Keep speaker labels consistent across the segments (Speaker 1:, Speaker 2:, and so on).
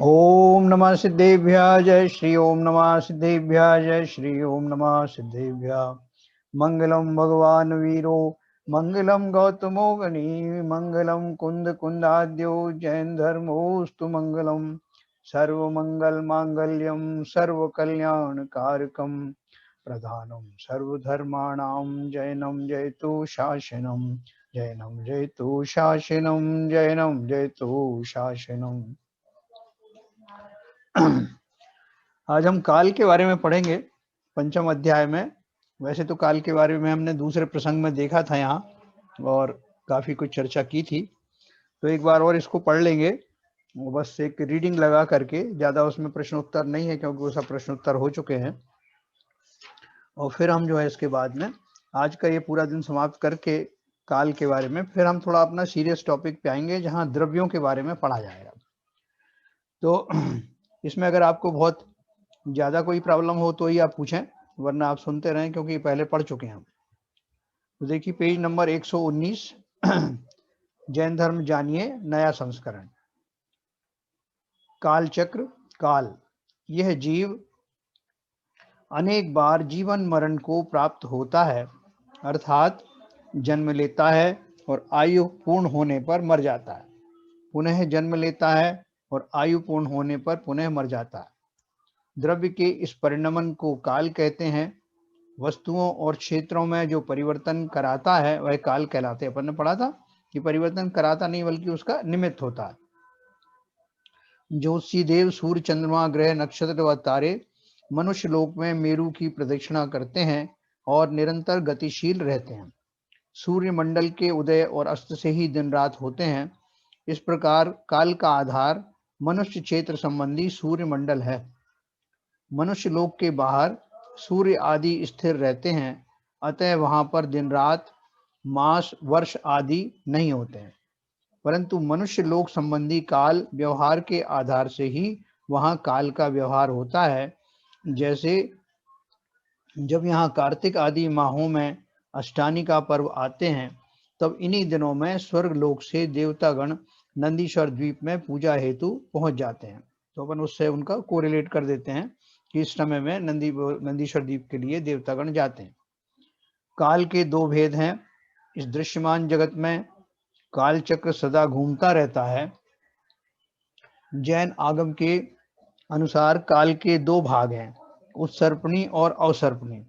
Speaker 1: ओम नमः सिद्धेभ्यः जय श्री ओम नमः सिद्धेभ्यः जय श्री ओम नमः सिद्धेभ्यः। मंगलम भगवान वीरो मंगलम गौतमो गणी मंगलम कुंद कुंदाद्यो जैन धर्मोस्तु मंगलम सर्व मंगल मांगल्यम सर्व कल्याण कारकम प्रधानम सर्वधर्माणां जैनम जयतु शासनम जैनम जयतु शासनम जैनम जयतु शासनम। आज हम काल के बारे में पढ़ेंगे पंचम अध्याय में। वैसे तो काल के बारे में हमने दूसरे प्रसंग में देखा था यहाँ और काफी कुछ चर्चा की थी, तो एक बार और इसको पढ़ लेंगे। वो बस एक रीडिंग लगा करके, ज्यादा उसमें प्रश्न उत्तर नहीं है क्योंकि वो सब प्रश्न उत्तर हो चुके हैं। और फिर हम जो है इसके बाद में आज का ये पूरा दिन समाप्त करके काल के बारे में फिर हम थोड़ा अपना सीरियस टॉपिक पे आएंगे जहाँ द्रव्यों के बारे में पढ़ा जाएगा। तो इसमें अगर आपको बहुत ज्यादा कोई प्रॉब्लम हो तो ही आप पूछें, वरना आप सुनते रहें क्योंकि पहले पढ़ चुके हैं हम। तो देखिए पेज नंबर 119 जैन धर्म जानिए नया संस्करण। काल चक्र। काल यह जीव अनेक बार जीवन मरण को प्राप्त होता है, अर्थात जन्म लेता है और आयु पूर्ण होने पर मर जाता है, पुनः जन्म लेता है और आयु पूर्ण होने पर पुनः मर जाता है। द्रव्य के इस परिणमन को काल कहते हैं। वस्तुओं और क्षेत्रों में जो परिवर्तन कराता है वह काल कहलाते हैं। अपन ने पढ़ा था कि परिवर्तन कराता नहीं बल्कि उसका निमित्त होता है। ज्योतिषी देव सूर्य चंद्रमा ग्रह नक्षत्र व तारे मनुष्य लोक में मेरु की प्रदक्षिणा करते हैं और निरंतर गतिशील रहते हैं। सूर्य मंडल के उदय और अस्त से ही दिन रात होते हैं। इस प्रकार काल का आधार मनुष्य क्षेत्र संबंधी सूर्य मंडल है। मनुष्य लोक के बाहर सूर्य आदि स्थिर रहते हैं, अतः वहां पर दिन रात मास वर्ष आदि नहीं होते हैं, परंतु मनुष्य लोक संबंधी काल व्यवहार के आधार से ही वहां काल का व्यवहार होता है। जैसे जब यहाँ कार्तिक आदि माहों में अष्टानी का पर्व आते हैं, तब इन्हीं दिनों में स्वर्ग लोक से देवतागण नंदीश्वर द्वीप में पूजा हेतु पहुंच जाते हैं। तो अपन उससे उनका कोरिलेट कर देते हैं कि इस समय में नंदीश्वर द्वीप के लिए देवतागण जाते हैं। काल के दो भेद हैं। इस दृश्यमान जगत में काल चक्र सदा घूमता रहता है। जैन आगम के अनुसार काल के दो भाग हैं, उत्सर्पणी और अवसर्पणी।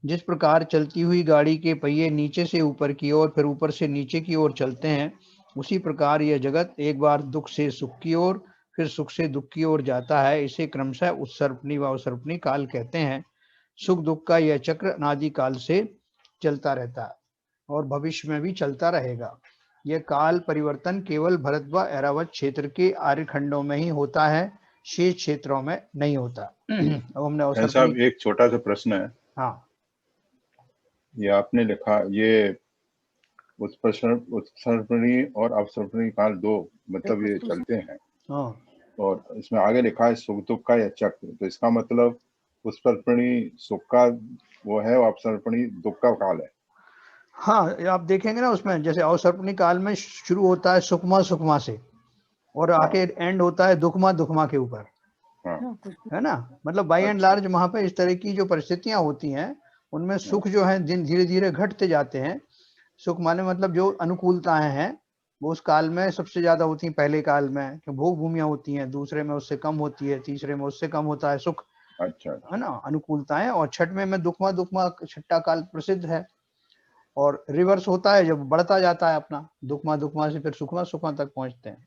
Speaker 1: जिस प्रकार चलती हुई गाड़ी के पहिए नीचे से ऊपर की ओर फिर ऊपर से नीचे की ओर चलते हैं, उसी प्रकार यह जगत एक बार दुख से सुख की ओर फिर सुख से दुख की ओर जाता है। इसे क्रमशः उत्सर्पणी व अवसर्पणी काल कहते हैं। सुख दुख का यह चक्र अनादि काल से चलता रहता है और भविष्य में भी चलता रहेगा। यह काल परिवर्तन केवल भरत व ऐरावत क्षेत्र के आर्यखंडों में ही होता है, शेष क्षेत्रों में नहीं होता। अब हमने
Speaker 2: साहब एक छोटा सा प्रश्न है।
Speaker 1: हाँ,
Speaker 2: ये आपने लिखा, ये उत्सर्पणी और अवसर्पणी काल दो मतलब ये चलते हैं।
Speaker 1: हाँ,
Speaker 2: और इसमें आगे लिखा है सुख दुख का यह चक्र, तो इसका मतलब उत्सर्पणी सुख का वो है और अवसर्पणी दुख का काल है।
Speaker 1: हाँ, आप देखेंगे ना उसमें जैसे अवसर्पणी काल में शुरू होता है सुकमा सुकमा से और आके एंड होता है दुखमा दुखमा के ऊपर, है ना। मतलब बाई एंड लार्ज वहां पे इस तरह की जो परिस्थितियां होती हैं उनमें सुख जो है दिन धीरे धीरे घटते जाते हैं। सुख माने मतलब जो अनुकूलताएं हैं वो उस काल में सबसे ज्यादा होती हैं। पहले काल में भोग भूमियां होती हैं, दूसरे में उससे कम होती है, तीसरे में उससे कम होता है सुख,
Speaker 2: अच्छा,
Speaker 1: है ना, अनुकूलताएं। और छठवें में दुखमा दुखमा छठा काल प्रसिद्ध है। और रिवर्स होता है जब बढ़ता जाता है अपना दुखमा दुखमा से फिर सुखमा सुखमा तक पहुंचते हैं।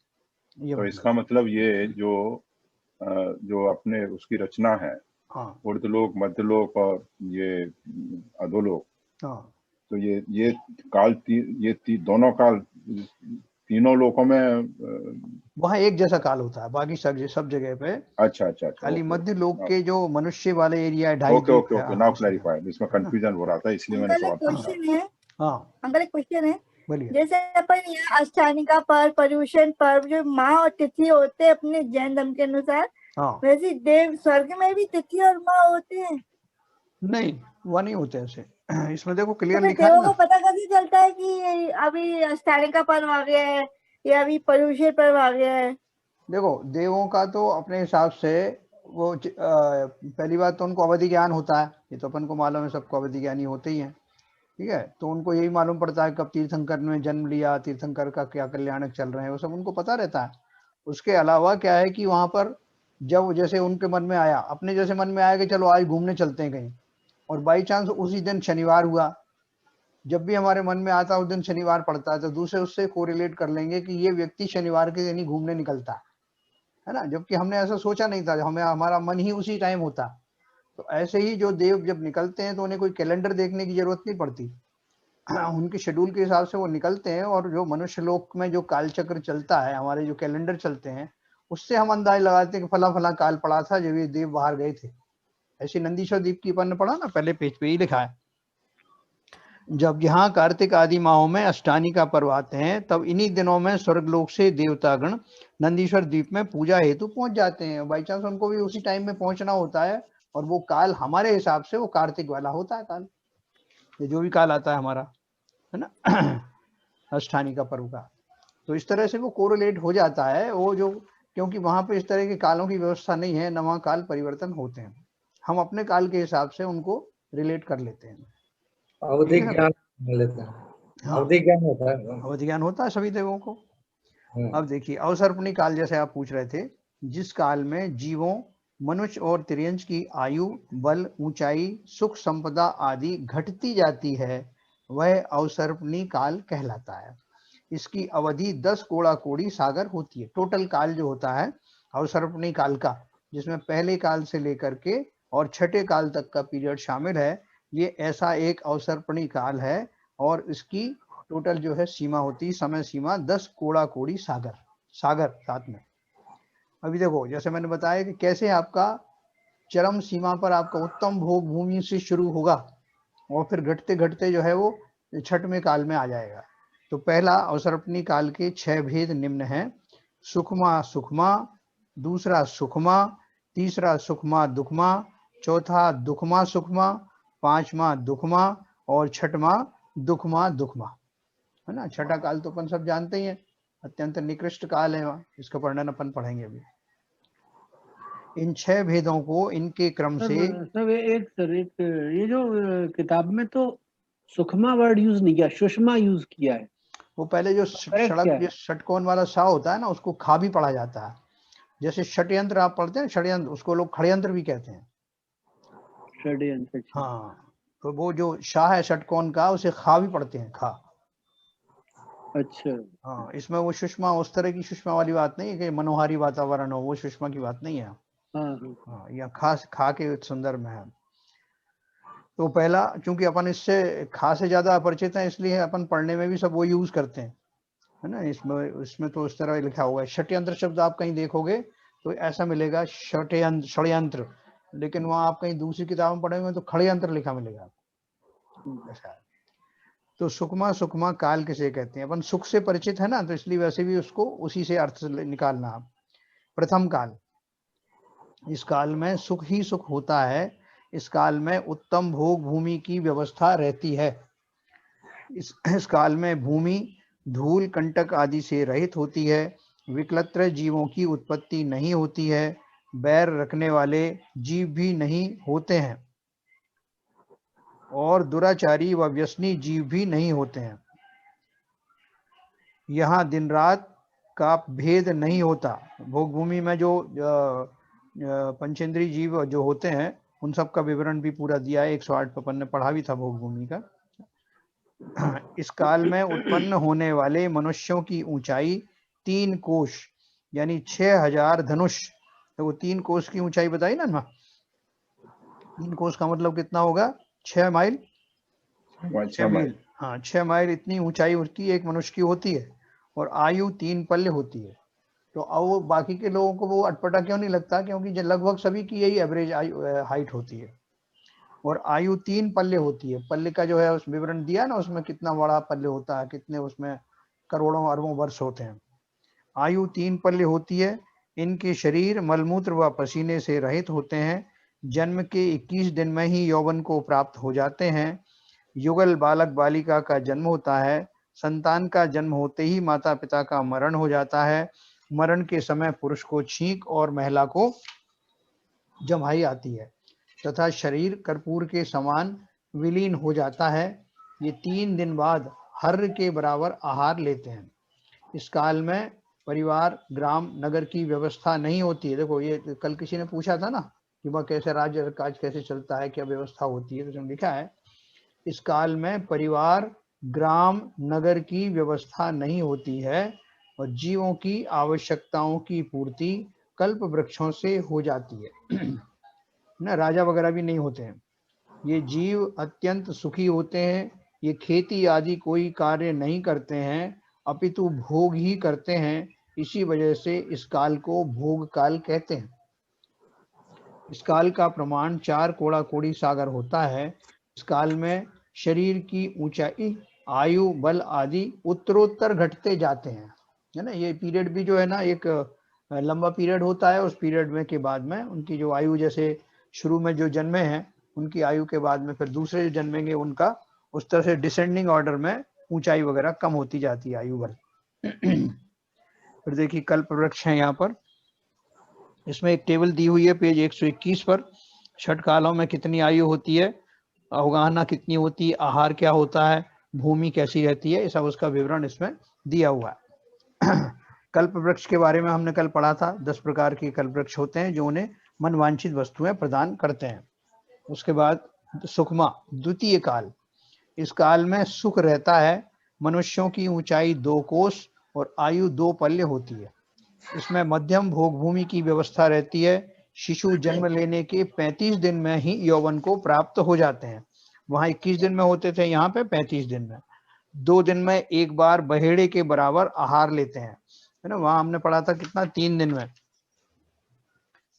Speaker 1: ये
Speaker 2: तो इसका मतलब ये जो अपने उसकी रचना है,
Speaker 1: हाँ,
Speaker 2: ऊर्ध्वलोक मध्यलोक और ये अधोलोक,
Speaker 1: हाँ,
Speaker 2: तो ये काल दोनों काल तीनों लोकों में
Speaker 1: वहाँ एक जैसा काल होता है, बाकी सब जगह पे।
Speaker 2: अच्छा,
Speaker 1: खाली मध्य लोक के जो मनुष्य वाले एरिया है
Speaker 2: okay okay okay, now clarified. इसमें कंफ्यूजन हो रहा था इसलिए मैंने सवाल
Speaker 3: पूछा।
Speaker 1: हाँ,
Speaker 3: अंकल एक क्वेश्चन है,
Speaker 1: बोलिए।
Speaker 3: जैसे अपन यहाँ अष्टानिका पर्व, पर्युषण पर्व जो माह और तिथि होते हैं अपने जैन धर्म के अनुसार,
Speaker 1: हाँ,
Speaker 3: वैसे देव स्वर्ग में भी तिथि और माह होते हैं?
Speaker 1: नहीं, वह नहीं होते ऐसे। इसमें देखो
Speaker 3: तो
Speaker 1: क्लियर
Speaker 3: फिर
Speaker 1: लिखा है
Speaker 3: देवों
Speaker 1: ना।
Speaker 3: को पता कैसे चलता है कि अभी अष्टानी का पर्व आ गया है या अभी पर्युषण पर्व आ गया है?
Speaker 1: देखो देवों का तो अपने हिसाब से वो पहली बात तो उनको अवधि ज्ञान होता है, ये तो अपन को मालूम है, सबको अवधि ज्ञानी होते ही हैं, ठीक है। तो उनको यही मालूम पड़ता है कब तीर्थंकर ने जन्म लिया, तीर्थंकर का क्या कल्याणक चल रहे हैं, वो सब उनको पता रहता है। उसके अलावा क्या है कि वहां पर जब जैसे उनके मन में आया, अपने जैसे मन में आया कि चलो आज घूमने चलते हैं कहीं, और बाई चांस उसी दिन शनिवार हुआ, जब भी हमारे मन में आता है उस दिन शनिवार पड़ता है, तो दूसरे उससे कोरिलेट कर लेंगे कि ये व्यक्ति शनिवार के दिन ही घूमने निकलता है ना, जबकि हमने ऐसा सोचा नहीं था, हमें हमारा मन ही उसी टाइम होता। तो ऐसे ही जो देव जब निकलते हैं तो उन्हें कोई कैलेंडर देखने की जरूरत नहीं पड़ती, उनके शेड्यूल के हिसाब से वो निकलते हैं, और जो मनुष्य लोक में जो कालचक्र चलता है, हमारे जो कैलेंडर चलते हैं, उससे हम अंदाज लगाते हैं कि फला फला काल पड़ा था जब ये देव बाहर गए थे। ऐसी नंदीश्वर द्वीप की अपन ने पढ़ा ना, पहले पेज पे ही लिखा है, जब यहाँ कार्तिक आदि माहों में अष्टानी का पर्व आते हैं, तब इन्हीं दिनों में स्वर्गलोक से देवतागण नंदीश्वर द्वीप में पूजा हेतु पहुंच जाते हैं। बाई चांस उनको भी उसी टाइम में पहुंचना होता है, और वो काल हमारे हिसाब से वो कार्तिक वाला होता है काल, ये जो भी काल आता है हमारा, है ना, अष्टानी का पर्व का। तो इस तरह से वो कोरिलेट हो जाता है वो जो, क्योंकि वहां पे इस तरह के कालों की व्यवस्था नहीं है, न वहाँ काल परिवर्तन होते हैं, हम अपने काल के हिसाब से उनको रिलेट कर लेते हैं, ठीक
Speaker 4: अवधि
Speaker 1: है ना।
Speaker 4: ज्ञान लेते हैं,
Speaker 1: हाँ,
Speaker 4: अवधि ज्ञान होता है।
Speaker 1: अवधि ज्ञान होता है सभी देवों को।
Speaker 4: हम्म,
Speaker 1: अब देखिए अवसर्पणी काल जैसे आप पूछ रहे थे, जिस काल में जीवों, मनुष्य और तिर्यंच की आयु, बल, ऊंचाई, सुख संपदा आदि घटती जाती है, वह अवसर्पणी काल कहलाता है। इसकी अवधि 10 कोड़ा कोड़ी सागर होती है। टोटल काल जो होता है अवसर्पणी काल का, जिसमें पहले काल से लेकर के और छठे काल तक का पीरियड शामिल है, ये ऐसा एक अवसर्पणी काल है, और इसकी टोटल जो है सीमा होती है, समय सीमा 10 कोड़ा कोड़ी सागर, सागर साथ में। अभी देखो जैसे मैंने बताया कि कैसे आपका चरम सीमा पर आपका उत्तम भोग भूमि से शुरू होगा, और फिर घटते घटते जो है वो छठवें काल में आ जाएगा। तो पहला अवसर्पणी काल के 6 भेद निम्न हैं: सुखमा सुखमा, दूसरा सुखमा, तीसरा सुखमा दुखमा, चौथा दुखमा सुखमा, पांचवा दुखमा, और छठवा दुखमा दुखमा, है ना। छठा काल तो अपन सब जानते ही हैं, अत्यंत निकृष्ट काल है, इसका वर्णन अपन पढ़ेंगे अभी। इन 6 भेदों को इनके क्रम से,
Speaker 5: सब एक ये जो किताब में तो सुखमा वर्ड यूज नहीं किया, सुषमा यूज किया है।
Speaker 1: वो पहले जो
Speaker 5: correct
Speaker 1: सड़क
Speaker 5: क्या है?
Speaker 1: जो षटकोण वाला सा होता है ना, उसको खा भी पढ़ा जाता है। जैसे षड्यंत्र आप पढ़ते हैं, षड्यंत्र, उसको लोग खड़यंत्र भी कहते हैं।
Speaker 5: षड्यंत्र, अच्छा।
Speaker 1: हाँ, तो वो जो शाह है षटकोण का, उसे खा भी पढ़ते हैं, खा।
Speaker 5: अच्छा,
Speaker 1: हाँ, इसमें वो सुषमा उस तरह की सुषमा वाली बात नहीं है कि मनोहारी वातावरण हो, वो सुषमा की बात नहीं है।
Speaker 5: हाँ,
Speaker 1: हाँ, या खा के संदर्भ में है। तो पहला, चूंकि अपन इससे खा से ज्यादा अपरिचित हैं, इसलिए अपन पढ़ने में भी सब वो यूज करते हैं, है ना। इसमें तो इस तरह लिखा हुआ है। षट्यंत्र शब्द आप कहीं देखोगे तो ऐसा मिलेगा, षट्यंत्र, षड्यंत्र, लेकिन वहां आप कहीं दूसरी किताब में पढ़ेंगे तो खड़यंत्र लिखा मिलेगा, ऐसा है। तो सुखमा सुखमा काल किसे कहते हैं, अपन सुख से परिचित है ना, तो इसलिए वैसे भी उसको उसी से अर्थ निकालना आप। प्रथम काल, इस काल में सुख ही सुख होता है। इस काल में उत्तम भोग भूमि की व्यवस्था रहती है। इस काल में भूमि धूल कंटक आदि से रहित होती है, विकलत्र जीवों की उत्पत्ति नहीं होती है, बैर रखने वाले जीव भी नहीं होते हैं, और दुराचारी व व्यसनी जीव भी नहीं होते हैं। यहाँ दिन रात का भेद नहीं होता। भोग भूमि में जो पंचेंद्रीय जीव जो होते हैं, उन सब का विवरण भी पूरा दिया है, 108 पर अपन ने पढ़ा भी था भोग भूमि का। इस काल में उत्पन्न होने वाले मनुष्यों की ऊंचाई 3 कोश यानी 6000 धनुष। तो वो 3 कोश की ऊंचाई बताई ना, 3 कोश का मतलब कितना होगा, 6 माइल,
Speaker 2: 6 माइल।
Speaker 1: हाँ, 6 माइल इतनी ऊंचाई उसकी एक मनुष्य की होती है, और आयु 3 पल्ले होती है। तो अब बाकी के लोगों को वो अटपटा क्यों नहीं लगता, क्योंकि लगभग सभी की यही एवरेज हाइट होती है, और आयु 3 पल्ले होती है। पल्ले का जो है उस विवरण दिया ना, उसमें कितना बड़ा पल्ले होता है, कितने उसमें करोड़ों अरबों वर्ष होते हैं। आयु 3 पल्ले होती है। इनके शरीर मलमूत्र व पसीने से रहित होते हैं। जन्म के 21 दिन में ही यौवन को प्राप्त हो जाते हैं। युगल बालक बालिका का जन्म होता है। संतान का जन्म होते ही माता पिता का मरण हो जाता है। मरण के समय पुरुष को छींक और महिला को जम्हाई आती है तथा शरीर कर्पूर के समान विलीन हो जाता है। ये 3 दिन बाद हर्र के बराबर आहार लेते हैं। इस काल में परिवार, ग्राम, नगर की व्यवस्था नहीं होती है। देखो, ये कल किसी ने पूछा था ना कि वह कैसे राज्य काज कैसे चलता है, क्या व्यवस्था होती है, तो उसमें लिखा है इस काल में परिवार, ग्राम, नगर की व्यवस्था नहीं होती है और जीवों की आवश्यकताओं की पूर्ति कल्प वृक्षों से हो जाती है। ना, राजा वगैरह भी नहीं होते हैं। ये जीव अत्यंत सुखी होते हैं। ये खेती आदि कोई कार्य नहीं करते हैं, अपितु भोग ही करते हैं। इसी वजह से इस काल को भोग काल कहते हैं। इस काल का प्रमाण 4 कोड़ा कोड़ी सागर होता है। इस काल में शरीर की ऊंचाई, आयु, बल आदि उत्तरोत्तर घटते जाते हैं, है ना। ये पीरियड भी जो है ना, एक लंबा पीरियड होता है। उस पीरियड में के बाद में उनकी जो आयु, जैसे शुरू में जो जन्मे हैं उनकी आयु के बाद में फिर दूसरे जो जन्मेंगे उनका उस तरह से डिसेंडिंग ऑर्डर में ऊंचाई वगैरह कम होती जाती है, आयु बल। फिर देखिए कल्प वृक्ष है यहाँ पर, इसमें एक टेबल दी हुई है पेज 121 पर। षट कालों में कितनी आयु होती है, अवगाहना कितनी होती है, आहार क्या होता है, भूमि कैसी रहती है, सब उसका विवरण इसमें दिया हुआ है। कल्प वृक्ष के बारे में हमने कल पढ़ा था। 10 प्रकार के कल्प वृक्ष होते हैं जो उन्हें मनवांछित वस्तुएं प्रदान करते हैं। उसके बाद सुखमा, द्वितीय काल। इस काल में सुख रहता है। मनुष्यों की ऊंचाई 2 कोस और आयु 2 पल्ले होती है। इसमें मध्यम भोग भूमि की व्यवस्था रहती है। शिशु जन्म लेने के 35 दिन में ही यौवन को प्राप्त हो जाते हैं। वहां 21 दिन में होते थे, यहाँ पे 35 दिन में। 2 दिन में एक बार बहेड़े के बराबर आहार लेते हैं, है ना। वहां हमने पढ़ा था कितना, 3 दिन में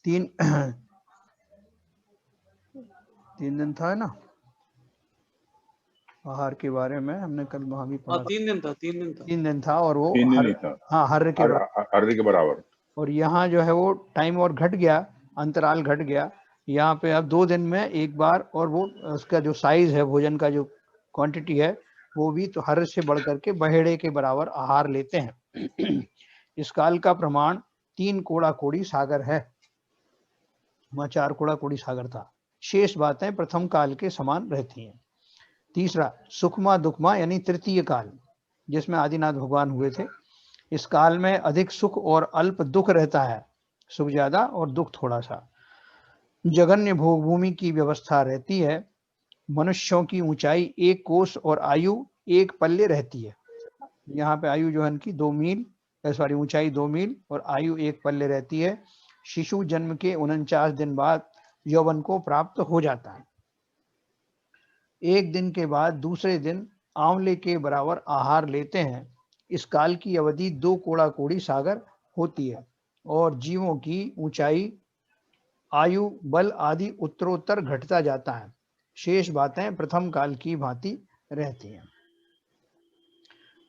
Speaker 1: 3 दिन था, है ना, आहार के बारे में हमने कल वहां भी पढ़ा।
Speaker 5: 3 दिन था
Speaker 1: 3 दिन था और वो
Speaker 2: 3 दिन ही था।
Speaker 1: हाँ, हर के
Speaker 2: अर्ध के बराबर।
Speaker 1: और यहाँ जो है वो टाइम और घट गया, अंतराल घट गया। यहाँ पे अब 2 दिन में एक बार, और वो उसका जो साइज है, भोजन का जो क्वांटिटी है, वो भी तो हर से बढ़ करके बहेड़े के बराबर आहार लेते हैं। इस काल का प्रमाण 3 कोड़ा कोड़ी सागर है। वहाँ 4 कोड़ा कोड़ी सागर था। शेष बातें प्रथम काल के समान रहती हैं। तीसरा सुखमा दुखमा यानी तृतीय काल, जिसमें आदिनाथ भगवान हुए थे। इस काल में अधिक सुख और अल्प दुख रहता है, सुख ज्यादा और दुख थोड़ा सा। जघन्य भोग भूमि की व्यवस्था रहती है। मनुष्यों की ऊंचाई 1 कोस और आयु 1 पल्ले रहती है। यहाँ पे आयु जो है इनकी 2 मील, सॉरी, ऊंचाई 2 मील और आयु 1 पल्ले रहती है। शिशु जन्म के 49 दिन बाद यौवन को प्राप्त हो जाता है। 1 दिन के बाद दूसरे दिन आंवले के बराबर आहार लेते हैं। इस काल की अवधि 2 कोड़ा कोड़ी सागर होती है और जीवों की ऊंचाई, आयु, बल आदि उत्तरोत्तर घटता जाता है। शेष बातें प्रथम काल की भांति रहती हैं।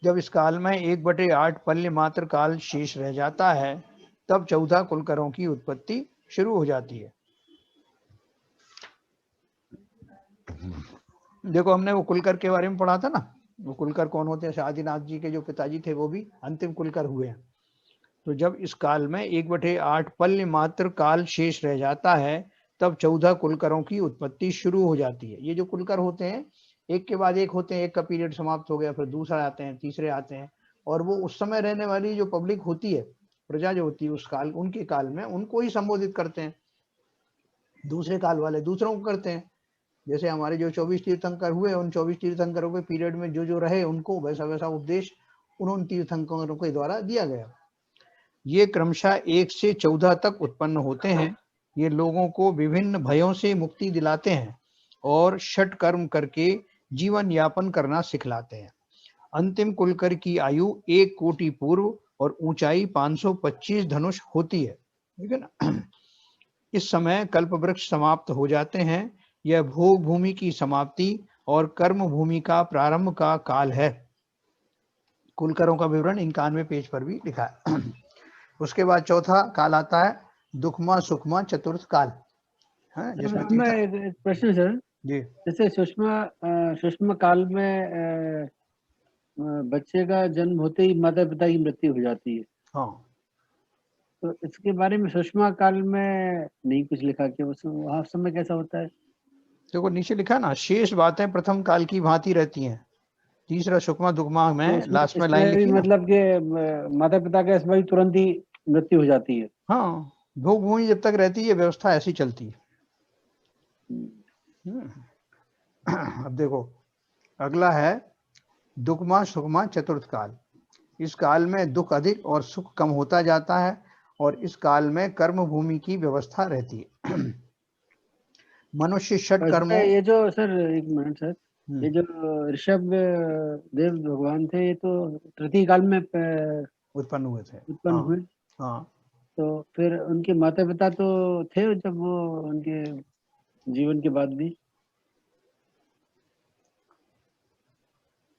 Speaker 1: जब इस काल में 1/8 पल्ले मात्र काल शेष रह जाता है, तब 14 कुलकरों की उत्पत्ति शुरू हो जाती है। देखो, हमने वो कुलकर के बारे में पढ़ा था ना, वो कुलकर कौन होते हैं। आदिनाथ जी के जो पिताजी थे वो भी अंतिम कुलकर हुए हैं। तो जब इस काल में 1/8 पल्ले मात्र काल शेष रह जाता है, तब 14 कुलकरों की उत्पत्ति शुरू हो जाती है। ये जो कुलकर होते हैं, एक के बाद एक होते हैं। एक का पीरियड समाप्त हो गया, फिर दूसरा आते हैं, तीसरे आते हैं, और वो उस समय रहने वाली जो पब्लिक होती है, प्रजा जो होती है उस काल, उनके काल में उनको ही संबोधित करते हैं। दूसरे काल वाले दूसरों को करते हैं। जैसे हमारे जो 24 तीर्थंकर हुए, उन 24 तीर्थंकरों के पीरियड में जो जो रहे, उनको वैसा वैसा उपदेश उन तीर्थंकरों के द्वारा दिया गया। ये क्रमशः 1 से 14 तक उत्पन्न होते हैं। ये लोगों को विभिन्न भयों से मुक्ति दिलाते हैं और षट कर्म करके जीवन यापन करना सिखलाते हैं। अंतिम कुलकर की आयु 1 कोटि पूर्व और ऊंचाई 525 धनुष होती है, ठीक है ना। इस समय कल्प वृक्ष समाप्त हो जाते हैं। यह भोग भूमि की समाप्ति और कर्म भूमि का प्रारंभ का काल है। कुलकरों का विवरण 91 पेज पर भी लिखा है। उसके बाद चौथा काल आता है दुखमा सुखमा चतुर्थ काल, है जिसमें
Speaker 5: एक प्रश्न सर,
Speaker 1: जी
Speaker 5: जैसे सुषमा काल में बच्चे का जन्म होते ही माता पिता की मृत्यु हो जाती है,
Speaker 1: हाँ।
Speaker 5: तो इसके बारे में सुषमा काल में नहीं कुछ लिखा कि उस वहाँ उस समय कैसा होता है?
Speaker 1: देखो नीचे लिखा है ना, शेष बातें प्रथम काल की भांति रहती हैं। तीसरा सुकमा दुकमा
Speaker 5: तो
Speaker 1: में
Speaker 5: इसमें
Speaker 1: लास्ट में लाइन
Speaker 5: इसमें भी
Speaker 1: लिखी ना।
Speaker 5: मतलब कि माता पिता का इसमें भी तुरंत ही मृत्यु हो जाती है।
Speaker 1: हाँ, भोग भूमि जब तक रहती है व्यवस्था ऐसी चलती है। अब देखो अगला है दुकमा सुकमा चतुर्थ काल। इस काल में दुख अधिक और सुख कम होता जाता है और इस काल में कर्म भूमि की व्यवस्था रहती है। मनुष्य षट कर्मों
Speaker 5: इसमें ये जो सर एक मिनट सर,
Speaker 1: हम्म,
Speaker 5: ये जो ऋषभ देव भगवान थे ये तो तृतीय काल में
Speaker 1: उत्पन्न हुए थे।
Speaker 5: उत्पन्न
Speaker 1: हाँ
Speaker 5: हुए,
Speaker 1: हाँ,
Speaker 5: तो फिर उनके माता पिता तो थे जब वो उनके जीवन के बाद भी?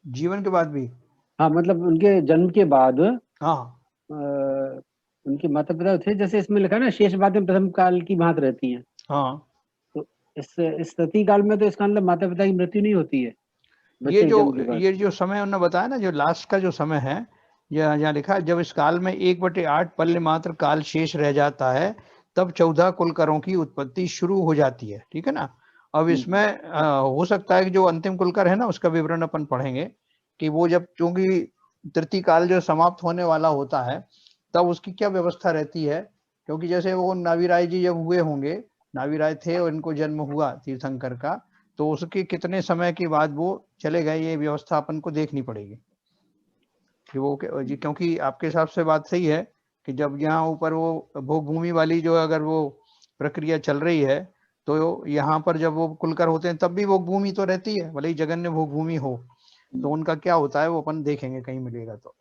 Speaker 1: जीवन के बाद भी।
Speaker 5: हाँ मतलब उनके जन्म के बाद
Speaker 1: हाँ
Speaker 5: उनके माता पिता थे, जैसे इसमें लिखा है ना शेष बातें प्रथम काल की भांत रहती हैं,
Speaker 1: हाँ,
Speaker 5: तो इस तृतीय काल में तो इसका मतलब माता पिता की मृत्यु नहीं होती है
Speaker 1: ये
Speaker 5: बच्चे के
Speaker 1: जो
Speaker 5: जन्म के बाद?
Speaker 1: ये जो समय उन्होंने बताया ना, जो लास्ट का जो समय है, यहाँ लिखा है जब इस काल में 1/8 पल्य मात्र काल शेष रह जाता है तब 14 कुलकरों की उत्पत्ति शुरू हो जाती है। ठीक है ना। अब इसमें हो सकता है कि जो अंतिम कुलकर है ना उसका विवरण अपन पढ़ेंगे कि वो जब, चूंकि तृतीय काल जो समाप्त होने वाला होता है तब उसकी क्या व्यवस्था रहती है, क्योंकि जैसे वो नावीराय जी जब हुए होंगे, नावीराय थे और इनको जन्म हुआ तीर्थंकर का, तो उसके कितने समय के बाद वो चले गए ये व्यवस्था अपन को देखनी पड़ेगी कि वो जी, क्योंकि आपके हिसाब से बात सही है कि जब यहाँ ऊपर वो भोग भूमि वाली जो अगर वो प्रक्रिया चल रही है तो यहाँ पर जब वो कुलकर होते हैं तब भी भोग भूमि तो रहती है, भले ही जगन्य भोग भूमि हो, तो उनका क्या होता है वो अपन देखेंगे कहीं मिलेगा तो।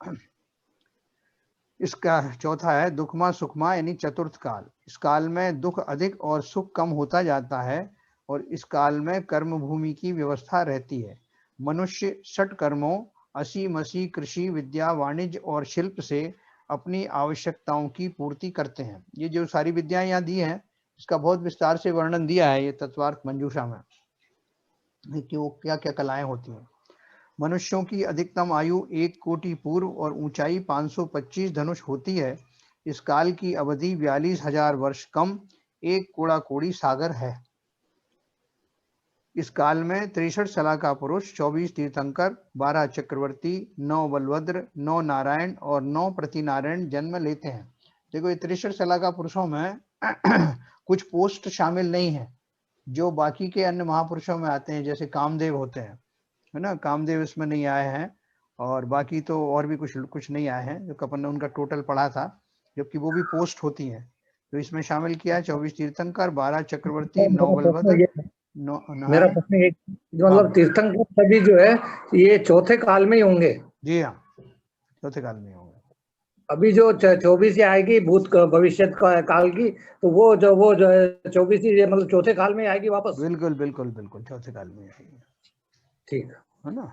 Speaker 1: इसका चौथा है दुखमा सुखमा यानी चतुर्थ काल। इस काल में दुख अधिक और सुख कम होता जाता है और इस काल में कर्म भूमि की व्यवस्था रहती है। मनुष्य षट कर्मों असी मसी कृषि विद्या वाणिज्य और शिल्प से अपनी आवश्यकताओं की पूर्ति करते हैं। ये जो सारी विद्याएं यहाँ दी हैं इसका बहुत विस्तार से वर्णन दिया है ये तत्वार्थ मंजूषा में कि वो क्या क्या कलाएं होती हैं। मनुष्यों की अधिकतम आयु 1 कोटि पूर्व और ऊंचाई 525 धनुष होती है। इस काल की अवधि 42,000 वर्ष कम 1 कोड़ा कोड़ी सागर है। इस काल में 63 सलाका पुरुष, 24 तीर्थंकर, 12 चक्रवर्ती, 9 बलभद्र, 9 नारायण और 9 प्रतिनारायण जन्म लेते हैं। देखो ये 63 सलाका पुरुषों में कुछ पोस्ट शामिल नहीं है जो बाकी के अन्य महापुरुषों में आते हैं, जैसे कामदेव होते हैं, है ना, कामदेव इसमें नहीं आए हैं और बाकी तो और भी कुछ नहीं आए हैं जो अपन ने उनका टोटल पढ़ा था, जबकि वो भी पोस्ट होती हैं। तो इसमें शामिल किया है 24 तीर्थंकर, 12 चक्रवर्ती, 9 बलभद्र, 9
Speaker 4: मेरा
Speaker 1: नारायण।
Speaker 4: प्रश्न एक, जो
Speaker 1: हाँ
Speaker 4: मतलब तीर्थंकर सभी जो है ये चौथे काल में ही होंगे?
Speaker 1: जी हाँ, चौथे काल में होंगे।
Speaker 4: अभी जो 24 आएगी भूत भविष्य काल की, तो वो जो है 24 मतलब चौथे काल में आएगी वापस?
Speaker 1: बिल्कुल बिल्कुल बिल्कुल चौथे काल में आएगी,
Speaker 4: ठीक
Speaker 1: है ना।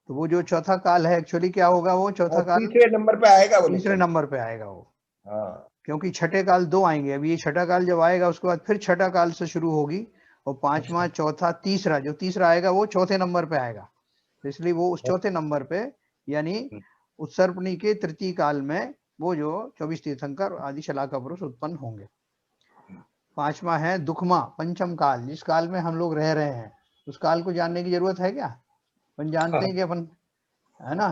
Speaker 1: तो वो जो चौथा काल है एक्चुअली क्या होगा, वो चौथा काल
Speaker 6: तीसरे नंबर पे आएगा वो,
Speaker 1: तीसरे नंबर पे आएगा वो।
Speaker 6: हाँ
Speaker 1: क्योंकि छठे काल 2 आएंगे, अभी ये छठा काल जब आएगा उसके बाद फिर छठा काल से शुरू होगी और पांचवा चौथा तीसरा, जो तीसरा आएगा वो चौथे नंबर पे आएगा। तो इसलिए वो उस चौथे नंबर पे यानी उत्सर्पणी के तृतीय काल में वो जो 24 तीर्थंकर आदि शलाका पुरुष उत्पन्न होंगे। पांचवा है दुखमा पंचम काल, जिस काल में हम लोग रह रहे हैं उस काल को जानने की जरूरत है क्या? अपन जानते हैं कि अपन, है ना,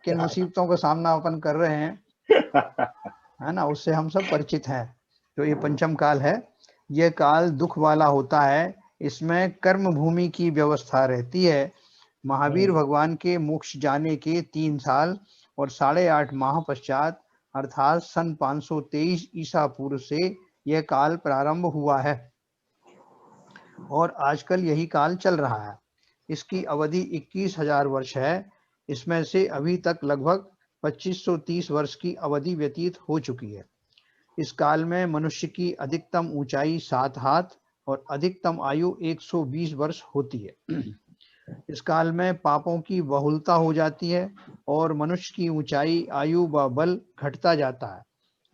Speaker 1: किन मुसीबतों का सामना अपन कर रहे हैं, है ना, उससे हम सब परिचित हैं। तो ये पंचम काल है, ये काल दुख वाला होता है। इसमें कर्म भूमि की व्यवस्था रहती है। महावीर भगवान के मोक्ष जाने के 3 साल और 8.5 माह पश्चात अर्थात सन 523 ईसा पूर्व से यह काल प्रारंभ हुआ है और आजकल यही काल चल रहा है। इसकी अवधि 21,000 वर्ष है। इसमें से अभी तक लगभग 2530 वर्ष की अवधि व्यतीत हो चुकी है। इस काल में मनुष्य की अधिकतम ऊंचाई 7 हाथ और अधिकतम आयु 120 वर्ष होती है। इस काल में पापों की बहुलता हो जाती है और मनुष्य की ऊंचाई, आयु व बल घटता जाता है।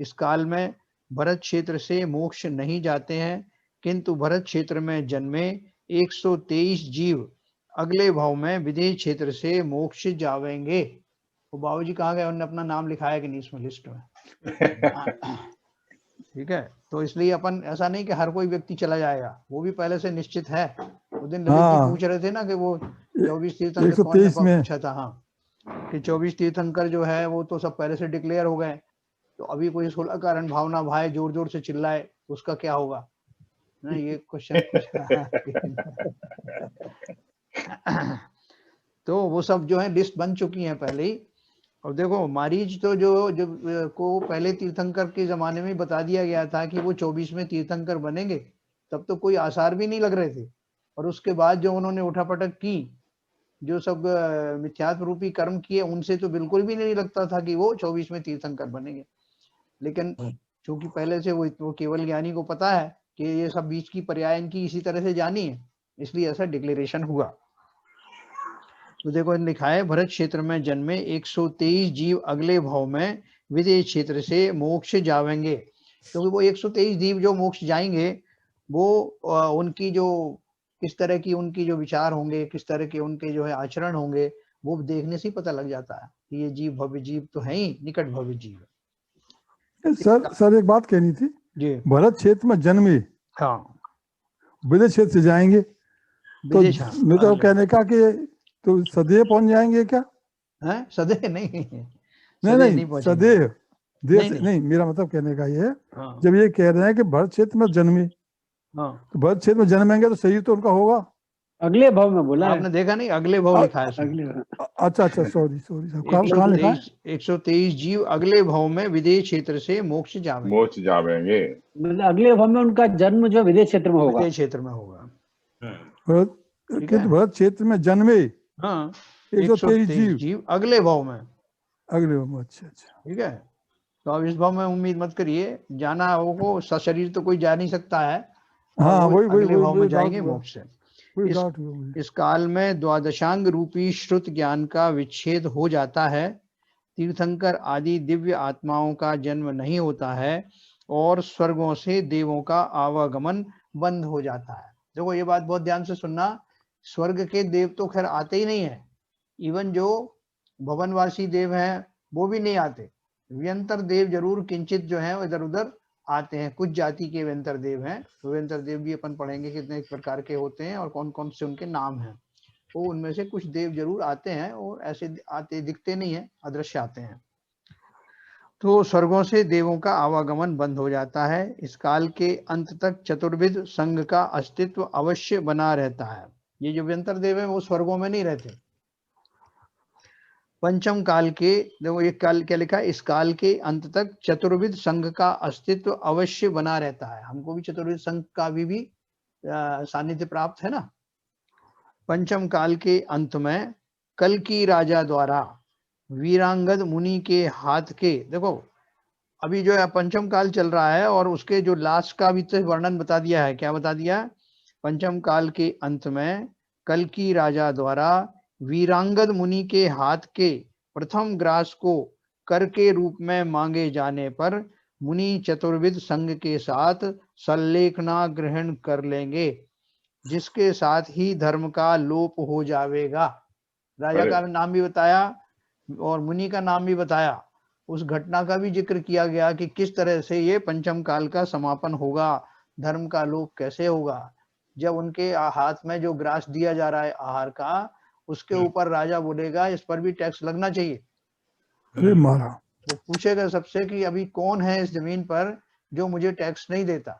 Speaker 1: इस काल में भरत क्षेत्र से मोक्ष नहीं जाते हैं, किंतु भरत क्षेत्र में जन्मे 123 जीव अगले भाव में विदेह क्षेत्र से मोक्ष जावेंगे। वो बाबूजी कहाँ गए, उन्होंने अपना नाम लिखाया कि नहीं इसमें लिस्ट में? ठीक है, तो इसलिए अपन ऐसा नहीं कि हर कोई व्यक्ति चला जाएगा, वो भी पहले से निश्चित है। उस दिन ललित जी
Speaker 4: हाँ।
Speaker 1: पूछ रहे थे ना कि वो 24 तीर्थंकर
Speaker 4: 123
Speaker 1: कौन ने
Speaker 4: में।
Speaker 1: पूछा था, हाँ, कि 24 तीर्थंकर जो है वो तो सब पहले से डिक्लेयर हो गए, तो अभी कोई 16 कारण भावना भाई जोर जोर से चिल्लाए उसका क्या होगा ना, ये क्वेश्चन कुछ तो वो सब जो है लिस्ट बन चुकी है पहले ही। और देखो मारीच तो जो को पहले तीर्थंकर के जमाने में बता दिया गया था कि वो 24 में तीर्थंकर बनेंगे, तब तो कोई आसार भी नहीं लग रहे थे। और उसके बाद जो उन्होंने उठापटक की, जो सब मिथ्यात्व रूपी कर्म किए, उनसे तो बिल्कुल भी नहीं लगता था कि वो 24 में तीर्थंकर बनेंगे। लेकिन चूंकि पहले से वो केवल ज्ञानी को पता है कि ये सब बीच की पर्याय इनकी इसी तरह से जानी है, इसलिए ऐसा डिक्लेरेशन हुआ। तो देखो लिखा है, भरत क्षेत्र में जन्मे 123 जीव अगले भाव में विदेह क्षेत्र से मोक्ष जावेंगे। क्योंकि वो 123 जीव जो मोक्ष जाएंगे वो उनकी जो किस तरह की उनकी जो विचार होंगे, किस तरह के उनके जो है आचरण होंगे, वो देखने से ही पता लग जाता है कि ये जीव भव्य जीव तो है ही, निकट भव्य जीव।
Speaker 6: सर एक बात कहनी थी
Speaker 1: जी,
Speaker 6: भरत क्षेत्र में जन्मे,
Speaker 1: हाँ,
Speaker 6: विदेश क्षेत्र से जाएंगे तो
Speaker 1: विदेश, हाँ,
Speaker 6: मेरे को कहने का कि तो सदैव पहुंच जाएंगे क्या?
Speaker 1: है सदैव नहीं,
Speaker 6: नहीं सदैव देर से
Speaker 1: नहीं।
Speaker 6: नहीं, मेरा मतलब कहने का ये है,
Speaker 1: हाँ,
Speaker 6: जब ये कह रहे हैं कि भरत क्षेत्र में जन्मे,
Speaker 1: हाँ,
Speaker 6: तो भरत क्षेत्र में जन्मेंगे तो सही तो उनका होगा।
Speaker 5: अगले भाव में बोला है।
Speaker 1: आपने देखा नहीं, अगले भाव लिखा है इसमें।
Speaker 5: अगले भाव।
Speaker 6: अच्छा सॉरी कहाँ लिखा है?
Speaker 1: 123 जीव अगले भाव में विदेह क्षेत्र से मोक्ष जावेंगे।
Speaker 2: मोक्ष जावेंगे
Speaker 5: मतलब अगले भाव में उनका जन्म जो विदेश क्षेत्र में होगा।
Speaker 1: विदेह क्षेत्र में होगा।
Speaker 6: भरत क्षेत्र में जन्मे,
Speaker 1: हाँ,
Speaker 6: 123
Speaker 1: जीव अगले भाव में।
Speaker 6: अगले भाव में, अच्छा।
Speaker 1: ठीक है, तो अब इस भाव में उम्मीद मत करिए, जाना वो सशरीर तो कोई जा नहीं सकता है।
Speaker 6: हाँ,
Speaker 1: वही
Speaker 6: वही
Speaker 1: अगले भाव में
Speaker 6: वही
Speaker 1: जाएंगे मोक्ष से। इस काल में द्वादशांग रूपी श्रुत ज्ञान का विच्छेद हो जाता है, तीर्थंकर आदि दिव्य आत्माओं का जन्म नहीं होता है और स्वर्गों से देवों का आवागमन बंद हो जाता है। देखो ये बात बहुत ध्यान से सुनना, स्वर्ग के देव तो खैर आते ही नहीं है, इवन जो भवनवासी देव हैं वो भी नहीं आते। व्यंतर देव जरूर किंचित जो है इधर उधर आते हैं, कुछ जाति के व्यंतर देव हैं, तो व्यंतर देव भी अपन पढ़ेंगे कितने प्रकार के होते हैं और कौन कौन से उनके नाम हैं। तो उनमें से कुछ देव जरूर आते हैं और ऐसे आते दिखते नहीं है, अदृश्य आते हैं। तो स्वर्गों से देवों का आवागमन बंद हो जाता है। इस काल के अंत तक चतुर्विध संघ का अस्तित्व अवश्य बना रहता है। ये जो व्यंतर देव है वो स्वर्गों में नहीं रहते। पंचम काल के, देखो ये काल क्या लिखा है, इस काल के अंत तक चतुर्विध संघ का अस्तित्व अवश्य बना रहता है। हमको भी चतुर्विध संघ का भी सानिध्य प्राप्त है ना। पंचम काल के अंत में कल्कि राजा द्वारा वीरांगद मुनि के हाथ के, देखो अभी जो है पंचम काल चल रहा है और उसके जो लास्ट का भी तो वर्णन बता दिया है। क्या बता दिया? पंचम काल के अंत में कल्कि राजा द्वारा वीरांगद मुनि के हाथ के प्रथम ग्रास को कर के रूप में मांगे जाने पर मुनि चतुर्विध संघ के साथ सल्लेखना ग्रहण कर लेंगे, जिसके साथ ही धर्म का लोप हो जाएगा। राजा का नाम भी बताया और मुनि का नाम भी बताया। उस घटना का भी जिक्र किया गया कि किस तरह से ये पंचम काल का समापन होगा, धर्म का लोप कैसे होगा। जब उनके हाथ में जो ग्रास दिया जा रहा है आहार का, उसके ऊपर राजा बोलेगा इस पर भी टैक्स लगना चाहिए। वो पूछेगा सबसे कि अभी कौन है इस जमीन पर जो मुझे टैक्स नहीं देता,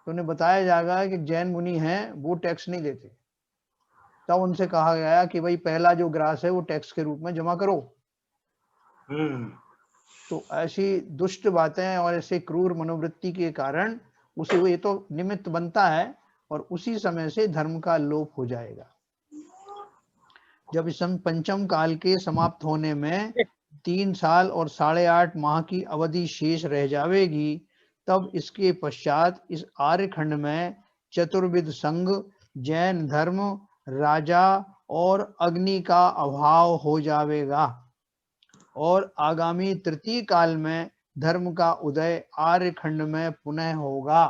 Speaker 1: तो उन्हें बताया जाएगा कि जैन मुनि हैं, वो टैक्स नहीं देते। तब उनसे कहा गया कि भाई पहला जो ग्रास है वो टैक्स के रूप में जमा करो। तो ऐसी दुष्ट बातें और ऐसे क्रूर मनोवृत्ति के कारण उसे ये तो निमित्त बनता है और उसी समय से धर्म का लोप हो जाएगा। जब इस पंचम काल के समाप्त होने में 3 साल और 8.5 माह की अवधि शेष रह जाएगी, तब इसके पश्चात इस आर्यखंड में चतुर्विध संघ, जैन धर्म, राजा और अग्नि का अभाव हो जाएगा और आगामी तृतीय काल में धर्म का उदय आर्यखंड में पुनः होगा।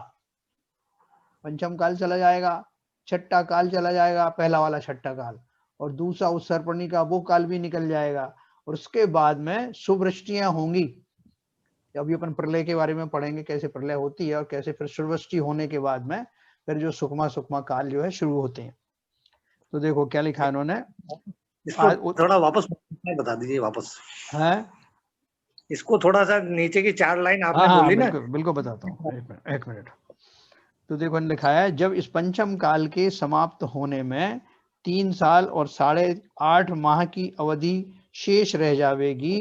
Speaker 1: पंचम काल चला जाएगा, छठा काल चला जाएगा, पहला वाला छठा काल, और दूसरा उत्सर्पणी का वो काल भी निकल जाएगा, और उसके बाद में शुभवृष्टियां होंगी। अभी अपन प्रलय के बारे में पढ़ेंगे, कैसे प्रलय होती है और कैसे फिर शुभवृष्टि होने के बाद में फिर जो सुखमा काल जो है शुरू होते हैं। तो देखो क्या लिखा है इन्होंने,
Speaker 4: इसको थोड़ा वापस बता दीजिए वापस
Speaker 1: है
Speaker 4: इसको थोड़ा सा नीचे की 4 लाइन आपने
Speaker 1: हाँ,
Speaker 4: बोली ना।
Speaker 1: बिल्कुल बताता हूँ, एक मिनट। तो देखो लिखा है, जब इस पंचम काल के समाप्त होने में 3 साल और 8.5 माह की अवधि शेष रह जाएगी,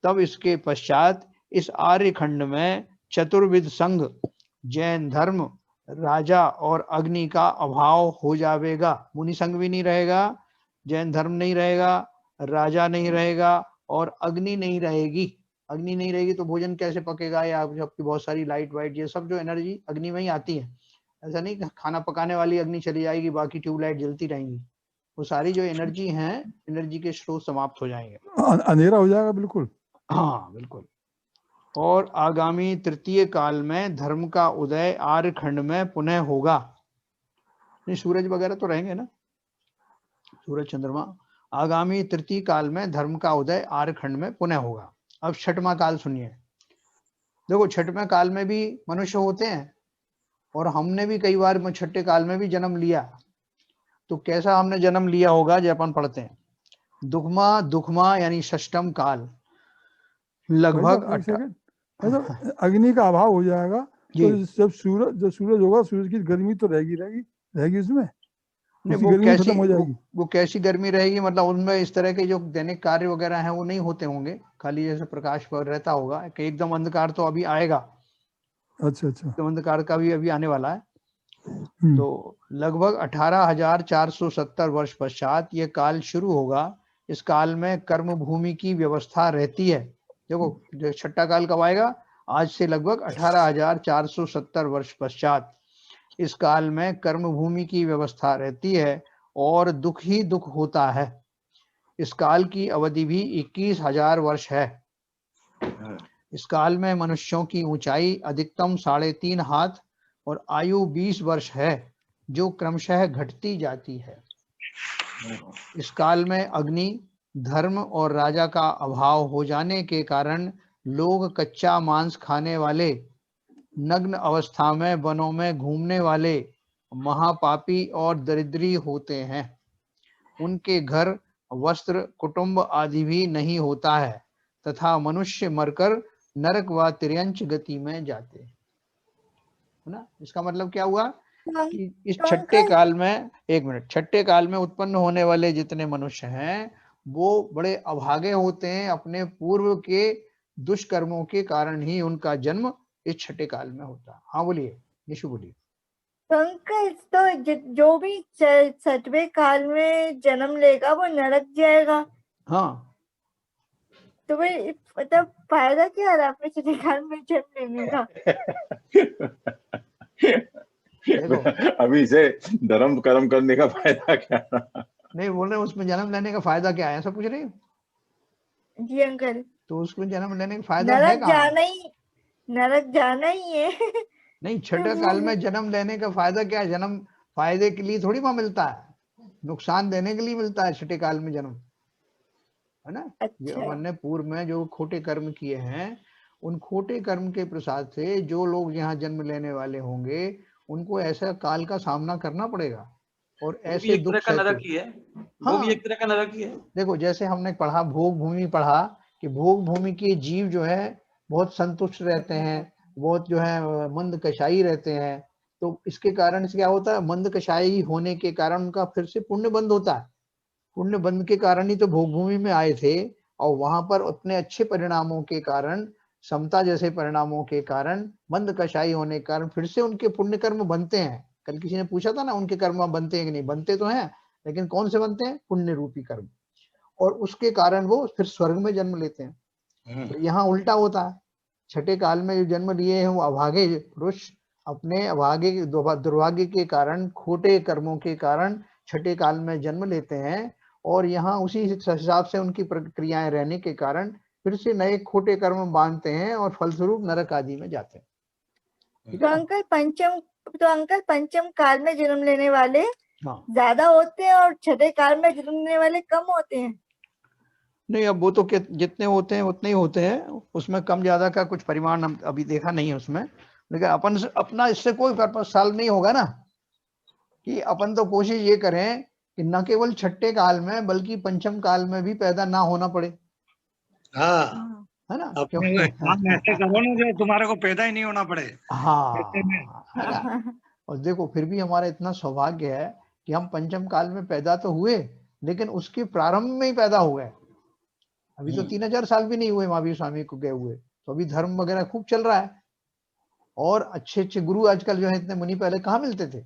Speaker 1: तब इसके पश्चात इस आर्य खंड में चतुर्विध संघ, जैन धर्म, राजा और अग्नि का अभाव हो जाएगा। मुनि संघ भी नहीं रहेगा, जैन धर्म नहीं रहेगा, राजा नहीं रहेगा और अग्नि नहीं रहेगी। अग्नि नहीं रहेगी तो भोजन कैसे पकेगा, या आपकी बहुत सारी लाइट वाइट ये सब जो एनर्जी अग्नि में ही आती है। ऐसा नहीं खाना पकाने वाली अग्नि चली जाएगी, बाकी ट्यूबलाइट जलती रहेंगी। वो सारी जो एनर्जी है, एनर्जी के स्रोत समाप्त हो जाएंगे,
Speaker 6: अंधेरा हो जाएगा बिल्कुल।
Speaker 1: हाँ बिल्कुल। और आगामी तृतीय काल में धर्म का उदय आर्य खंड में पुनः होगा। सूरज वगैरह तो रहेंगे ना, सूरज चंद्रमा। आगामी तृतीय काल में धर्म का उदय आर्य खंड में पुनः होगा। अब छठवां काल सुनिए। देखो छठवें काल में भी मनुष्य होते हैं, और हमने भी कई बार छठे काल में भी जन्म लिया। तो कैसा हमने जन्म लिया होगा, जो अपन पढ़ते हैं, दुखमा यानी षष्टम काल, लगभग
Speaker 6: अग्नि का अभाव हो जाएगा। तो जब सूरज होगा, सूरज की गर्मी तो रहेगी उसमें, गर्मी खत्म हो जाएगी।
Speaker 1: वो कैसी गर्मी रहेगी, मतलब उनमें इस तरह के जो दैनिक कार्य वगैरह हैं वो नहीं होते होंगे, खाली जैसे प्रकाश पर रहता होगा कि एकदम अंधकार तो अभी आएगा।
Speaker 6: अच्छा
Speaker 1: तो अंधकार का भी अभी आने वाला है। तो लगभग 18,470 वर्ष पश्चात ये काल शुरू होगा। इस काल में कर्म भूमि की व्यवस्था रहती है। देखो जो छठा काल कब आएगा, आज से लगभग 18,470 वर्ष पश्चात इस काल में कर्म भूमि की व्यवस्था रहती है और दुख ही दुख होता है। इस काल की अवधि भी 21,000 वर्ष है। इस काल में मनुष्यों की ऊंचाई अधिकतम 3.5 हाथ और आयु 20 वर्ष है, जो क्रमशः घटती जाती है। इस काल में अग्नि, धर्म और राजा का अभाव हो जाने के कारण लोग कच्चा मांस खाने वाले, नग्न अवस्था में वनों में घूमने वाले महापापी और दरिद्री होते हैं। उनके घर, वस्त्र, कुटुंब आदि भी नहीं होता है तथा मनुष्य मरकर नरक व तिर्यंच गति में जाते हैं। है ना। इसका मतलब क्या हुआ कि इस छठे काल में, एक मिनट, छठे काल में उत्पन्न होने वाले जितने मनुष्य हैं वो बड़े अभागे होते हैं। अपने पूर्व के दुष्कर्मों के कारण ही उनका जन्म इस छठे काल में होता है। हाँ बोलिए निशु, बोलिए।
Speaker 3: तो अंकल, तो जो भी छठवें काल में जन्म लेगा वो नरक जाएगा।
Speaker 1: हाँ,
Speaker 3: तो भाई मतलब फायदा क्या रहा अपने छठे काल में जन्म लेने का?
Speaker 2: अभी से धर्म कर्म करने का फायदा क्या?
Speaker 1: नहीं बोल रहे उसमें जन्म लेने का फायदा क्या है, ऐसा पूछ रहे?
Speaker 3: जी अंकल।
Speaker 1: तो उसमें जन्म लेने का फायदा है कहाँ?
Speaker 3: नरक जाना ही है।
Speaker 1: नहीं, छठे काल में जन्म लेने का फायदा क्या है? जन्म फायदे के लिए थोड़ी वहां मिलता है, नुकसान देने के लिए मिलता है छठे काल में जन्म, है ना।
Speaker 3: अच्छा।
Speaker 1: अपन ने पूर्व में जो खोटे कर्म किए हैं, उन खोटे कर्म के प्रसाद से जो लोग यहाँ जन्म लेने वाले होंगे उनको ऐसा काल का सामना करना पड़ेगा और ऐसे दुख
Speaker 7: का नरक ही है। वो भी एक तरह का नरक ही है।
Speaker 1: देखो जैसे हमने पढ़ा, भोग भूमि पढ़ा कि भोग भूमि के जीव जो है बहुत संतुष्ट रहते हैं, बहुत जो है मंद कषाई रहते हैं। तो इसके कारण से क्या होता है, मंद कषाई होने के कारण उनका फिर से पुण्य बंद होता है। पुण्य बंद के कारण ही तो भोग भूमि में आए थे, और वहां पर उतने अच्छे परिणामों के कारण, समता जैसे परिणामों के कारण, मंद कषाई होने के कारण फिर से उनके पुण्य कर्म बनते हैं। कल किसी ने पूछा था ना, उनके कर्म बनते हैं कि नहीं? बनते तो हैं, लेकिन कौन से बनते हैं? पुण्य रूपी कर्म। और उसके कारण वो फिर स्वर्ग में जन्म लेते हैं। तो यहाँ उल्टा होता है। छठे काल में जो जन्म लिए हैं वो अभागे पुरुष अपने अभागे दुर्भाग्य के कारण, खोटे कर्मों के कारण छठे काल में जन्म लेते हैं, और यहाँ उसी हिसाब से उनकी प्रक्रियाएं रहने के कारण फिर से नए खोटे कर्म बांधते हैं और फलस्वरूप नरक आदि में जाते हैं।
Speaker 3: तो अंकल पंचम काल में जन्म लेने वाले ज्यादा होते हैं और छठे काल में जन्मने वाले कम होते हैं?
Speaker 1: नहीं, अब वो तो जितने होते हैं उतने ही होते हैं, उसमें कम ज्यादा का कुछ परिमाण हम अभी देखा नहीं है उसमें। लेकिन अपन अपना इससे कोई पर्पस सॉल्व नहीं होगा ना, कि अपन तो कोशिश ये करें कि न केवल छठे काल में बल्कि पंचम काल में भी पैदा ना होना पड़े।
Speaker 4: हाँ,
Speaker 1: है ना,
Speaker 4: अपने काम ऐसे करो ना जो तुम्हारे को पैदा ही नहीं होना पड़े।
Speaker 1: हाँ, है ना। और देखो फिर भी हमारा इतना सौभाग्य है कि हम पंचम काल में पैदा तो हुए, लेकिन उसके प्रारंभ में ही पैदा हो गए। अभी तो 3000 साल भी नहीं हुए महावीर स्वामी को गए हुए, तो अभी धर्म वगैरह खूब चल रहा है। और अच्छे अच्छे गुरु आजकल जो है, इतने मुनि पहले कहाँ मिलते थे।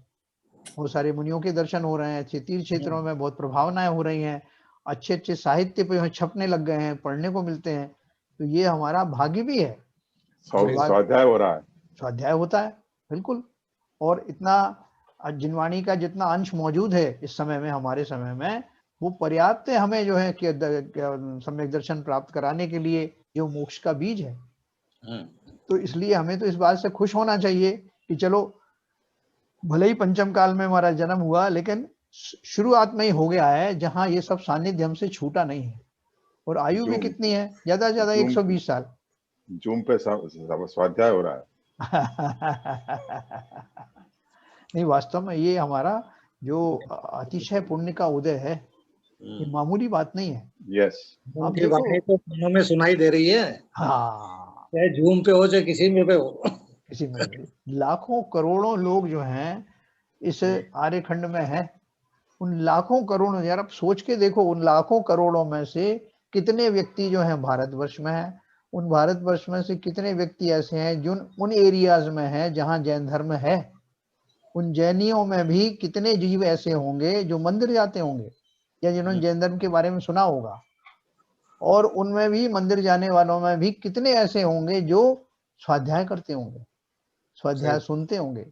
Speaker 1: बहुत सारे मुनियों के दर्शन हो रहे हैं, अच्छे तीर्थ क्षेत्रों में बहुत प्रभावनाएं हो रही हैं, अच्छे अच्छे साहित्य पे छपने लग गए हैं, पढ़ने को मिलते हैं। तो ये हमारा भाग्य भी है।
Speaker 2: स्वाध्याय हो रहा है,
Speaker 1: स्वाध्याय होता है, बिल्कुल। और इतना जिनवाणी का जितना अंश मौजूद है इस समय में, हमारे समय में, वो पर्याप्त है हमें जो है कि सम्यक दर्शन प्राप्त कराने के लिए, जो मोक्ष का बीज है। तो इसलिए हमें तो इस बात से खुश होना चाहिए कि चलो भले ही पंचम काल में हमारा जन्म हुआ, लेकिन शुरुआत में ही हो गया है जहां ये सब सानिध्य हमसे छूटा नहीं है। और आयु भी कितनी है, ज्यादा से ज्यादा 120 साल।
Speaker 2: जूम पे स्वाध्याय हो रहा है।
Speaker 1: नहीं, वास्तव में ये हमारा जो अतिशय पुण्य का उदय है, ये मामूली बात नहीं है।
Speaker 2: यस,
Speaker 1: आप देखो,
Speaker 4: वाणी तो कानों में सुनाई दे रही है।
Speaker 1: हाँ,
Speaker 4: चाहे जूम पे हो चाहे किसी में पे हो।
Speaker 1: किसी में भी लाखों करोड़ों लोग जो हैं इस आर्यखंड में हैं। उन लाखों करोड़ों, यार आप सोच के देखो, उन लाखों करोड़ों में से कितने व्यक्ति जो हैं भारतवर्ष में हैं। उन भारतवर्ष में से कितने व्यक्ति ऐसे हैं जो उन एरियाज में हैं जहां जैन धर्म है। उन जैनियों में भी कितने जीव ऐसे होंगे जो मंदिर जाते होंगे या जिन्होंने जैन धर्म के बारे में सुना होगा। और उनमें भी, मंदिर जाने वालों में भी कितने ऐसे होंगे जो स्वाध्याय करते होंगे, स्वाध्याय सुनते होंगे।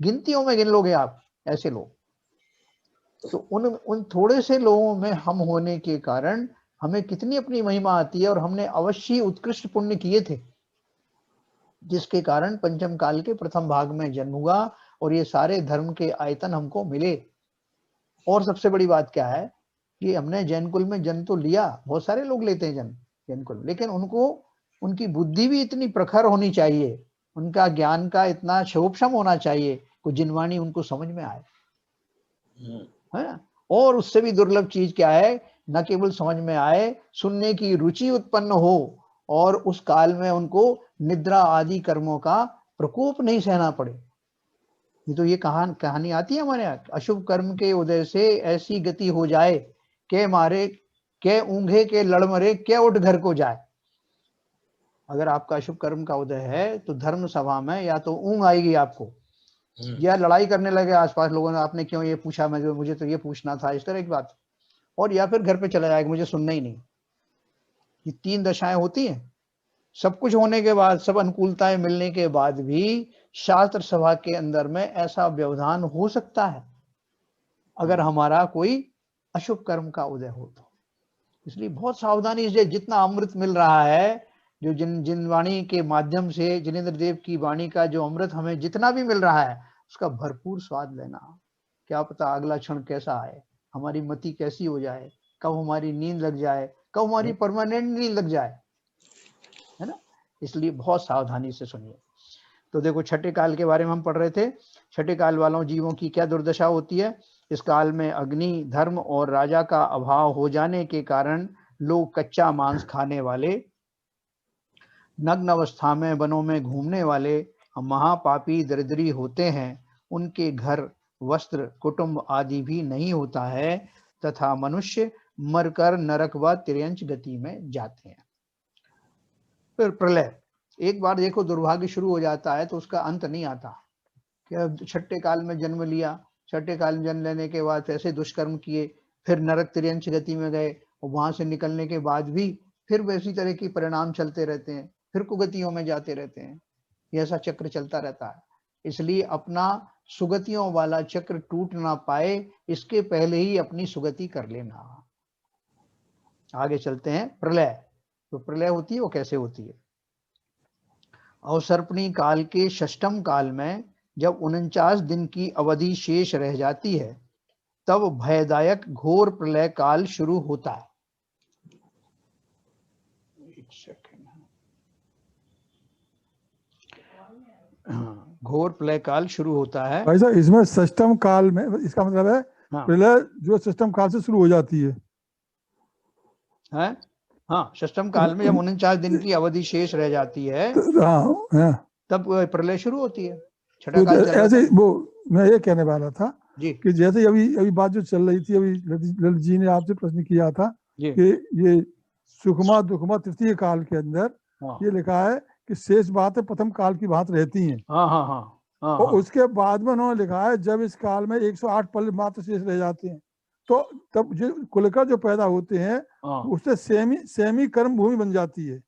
Speaker 1: गिनतियों में गिन लोगे आप ऐसे लोग। तो उन थोड़े से लोगों में हम होने के कारण हमें कितनी अपनी महिमा आती है। और हमने अवश्य उत्कृष्ट पुण्य किए थे, जिसके कारण पंचम काल के प्रथम भाग में जन्म हुआ और ये सारे धर्म के आयतन हमको मिले। और सबसे बड़ी बात क्या है कि हमने जैन कुल में जन्म तो लिया, बहुत सारे लोग लेते हैं जन्म जैन कुल, लेकिन उनको, उनकी बुद्धि भी इतनी प्रखर होनी चाहिए, उनका ज्ञान का इतना क्षोभक्षम होना चाहिए कि जिनवाणी उनको समझ में आए, है ना। और उससे भी दुर्लभ चीज क्या है, न केवल समझ में आए, सुनने की रुचि उत्पन्न हो और उस काल में उनको निद्रा आदि कर्मों का प्रकोप नहीं सहना पड़े। ये तो ये कहानी आती है हमारे यहाँ, अशुभ कर्म के उदय से ऐसी गति हो जाए के मारे के ऊंघे के लड़ मरे के उठ घर को जाए। अगर आपका अशुभ कर्म का उदय है तो धर्म सभा में या तो ऊंघ आएगी आपको, या लड़ाई करने लगे आसपास लोगों ने, आपने क्यों ये पूछा, मुझे तो ये पूछना था, इस तरह की बात। और या फिर घर पे चला जाएगा, मुझे सुनना ही नहीं। ये 3 दशाएं होती हैं। सब कुछ होने के बाद, सब अनुकूलताएं मिलने के बाद भी शास्त्र सभा के अंदर में ऐसा व्यवधान हो सकता है अगर हमारा कोई अशुभ कर्म का उदय हो तो। इसलिए बहुत सावधानी से, जितना अमृत मिल रहा है, जो जिन वाणी के माध्यम से, जिनेंद्र देव की वाणी का जो अमृत हमें जितना भी मिल रहा है, उसका भरपूर स्वाद लेना। क्या पता अगला क्षण कैसा आए, हमारी मति कैसी हो जाए, कब हमारी नींद लग जाए, कब हमारी परमानेंट नींद लग जाए, है ना। इसलिए बहुत सावधानी से सुनिए। तो देखो, छठे काल के बारे में हम पढ़ रहे थे। छठे काल वालों जीवों की क्या दुर्दशा होती है। इस काल में अग्नि, धर्म और राजा का अभाव हो जाने के कारण लोग कच्चा मांस खाने वाले, नग्न अवस्था में वनों में घूमने वाले महापापी दरिद्री होते हैं। उनके घर, वस्त्र, कुटुंब आदि भी नहीं होता है तथा मनुष्य मरकर नरक व तिर्यंच गति में जाते हैं। फिर प्रलय। एक बार देखो दुर्भाग्य शुरू हो जाता है तो उसका अंत नहीं आता। क्या छठे काल में जन्म लिया, छठे काल में जन्म लेने के बाद ऐसे दुष्कर्म किए, फिर नरक तिर्यंच गति में गए, और वहां से निकलने के बाद भी फिर वैसी तरह की परिणाम चलते रहते हैं, फिर कुगतियों में जाते रहते हैं। ऐसा चक्र चलता रहता है। इसलिए अपना सुगतियों वाला चक्र टूट ना पाए, इसके पहले ही अपनी सुगति कर लेना। आगे चलते हैं। प्रलय। तो प्रलय होती है, वो कैसे होती है। अवसर्पणी काल के षष्ठम काल में जब 49 दिन की अवधि शेष रह जाती है तब भयदायक घोर प्रलय काल शुरू होता है। एक सेकंड, हाँ, घोर प्रलय काल शुरू होता है।
Speaker 6: भाई साहब इसमें सिस्टम काल में इसका मतलब है
Speaker 1: हाँ,
Speaker 6: प्रलय जो सिस्टम काल से शुरू हो जाती है।
Speaker 1: हाँ, सिस्टम काल में जब 49 दिन की अवधि शेष रह जाती है
Speaker 6: हाँ,
Speaker 1: तब प्रलय शुरू होती है। छठा
Speaker 6: तो
Speaker 1: काल चल रहा
Speaker 6: ऐसे
Speaker 1: था।
Speaker 6: वो मैं ये कहने वाला था
Speaker 1: जी
Speaker 6: कि जैसे अभी बात जो चल रही थी, अभी ललित जी ने आपसे प्रश्न किया था
Speaker 1: जी
Speaker 6: कि ये सुखमा दुखमा तृतीय काल के अंदर
Speaker 1: हाँ
Speaker 6: ये लिखा है कि शेष बातें प्रथम काल की बात रहती हैं,
Speaker 1: हाँ हाँ हाँ हाँ
Speaker 6: और
Speaker 1: हाँ,
Speaker 6: उसके बाद में उन्होंने लिखा है जब इस काल में 108 पल मात्र शेष रह जाते हैं तो तब जो कुलकर जो पैदा होते हैं
Speaker 1: हाँ,
Speaker 6: उससे सेमी कर्म भूमि बन जाती है।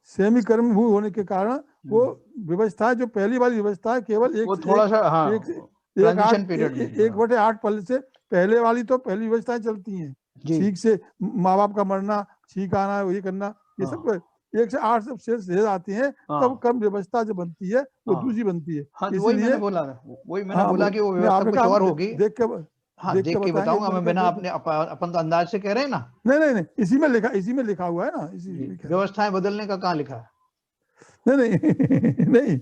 Speaker 6: सेमी कर्म भूमि होने के कारण वो व्यवस्था जो पहली वाली व्यवस्था है केवल
Speaker 1: वो थोड़ा सा हाँ ट्रांजिशन पीरियड में
Speaker 6: 1/8 पल से पहले वाली तो पहली व्यवस्थाएं चलती हैं,
Speaker 1: जी
Speaker 6: ठीक से माँ बाप का मरना, छींक आना, ये करना, ये सब 1 से 8 सब शेष रह जाती हैं, तब कर्म व्यवस्था जो बनती है वो दूसरी बनती है।
Speaker 1: हाँ, तो वही मैंने बोला कि वो व्यवस्था कुछ और होगी।
Speaker 6: देख के
Speaker 1: हाँ, देख के बताऊंगा मैं, बिना अपने अपन तो अंदाज से कह रहे हैं ना।
Speaker 6: नहीं इसी में लिखा हुआ है ना,
Speaker 1: व्यवस्थाएं बदलने का कहाँ लिखा है?
Speaker 6: नहीं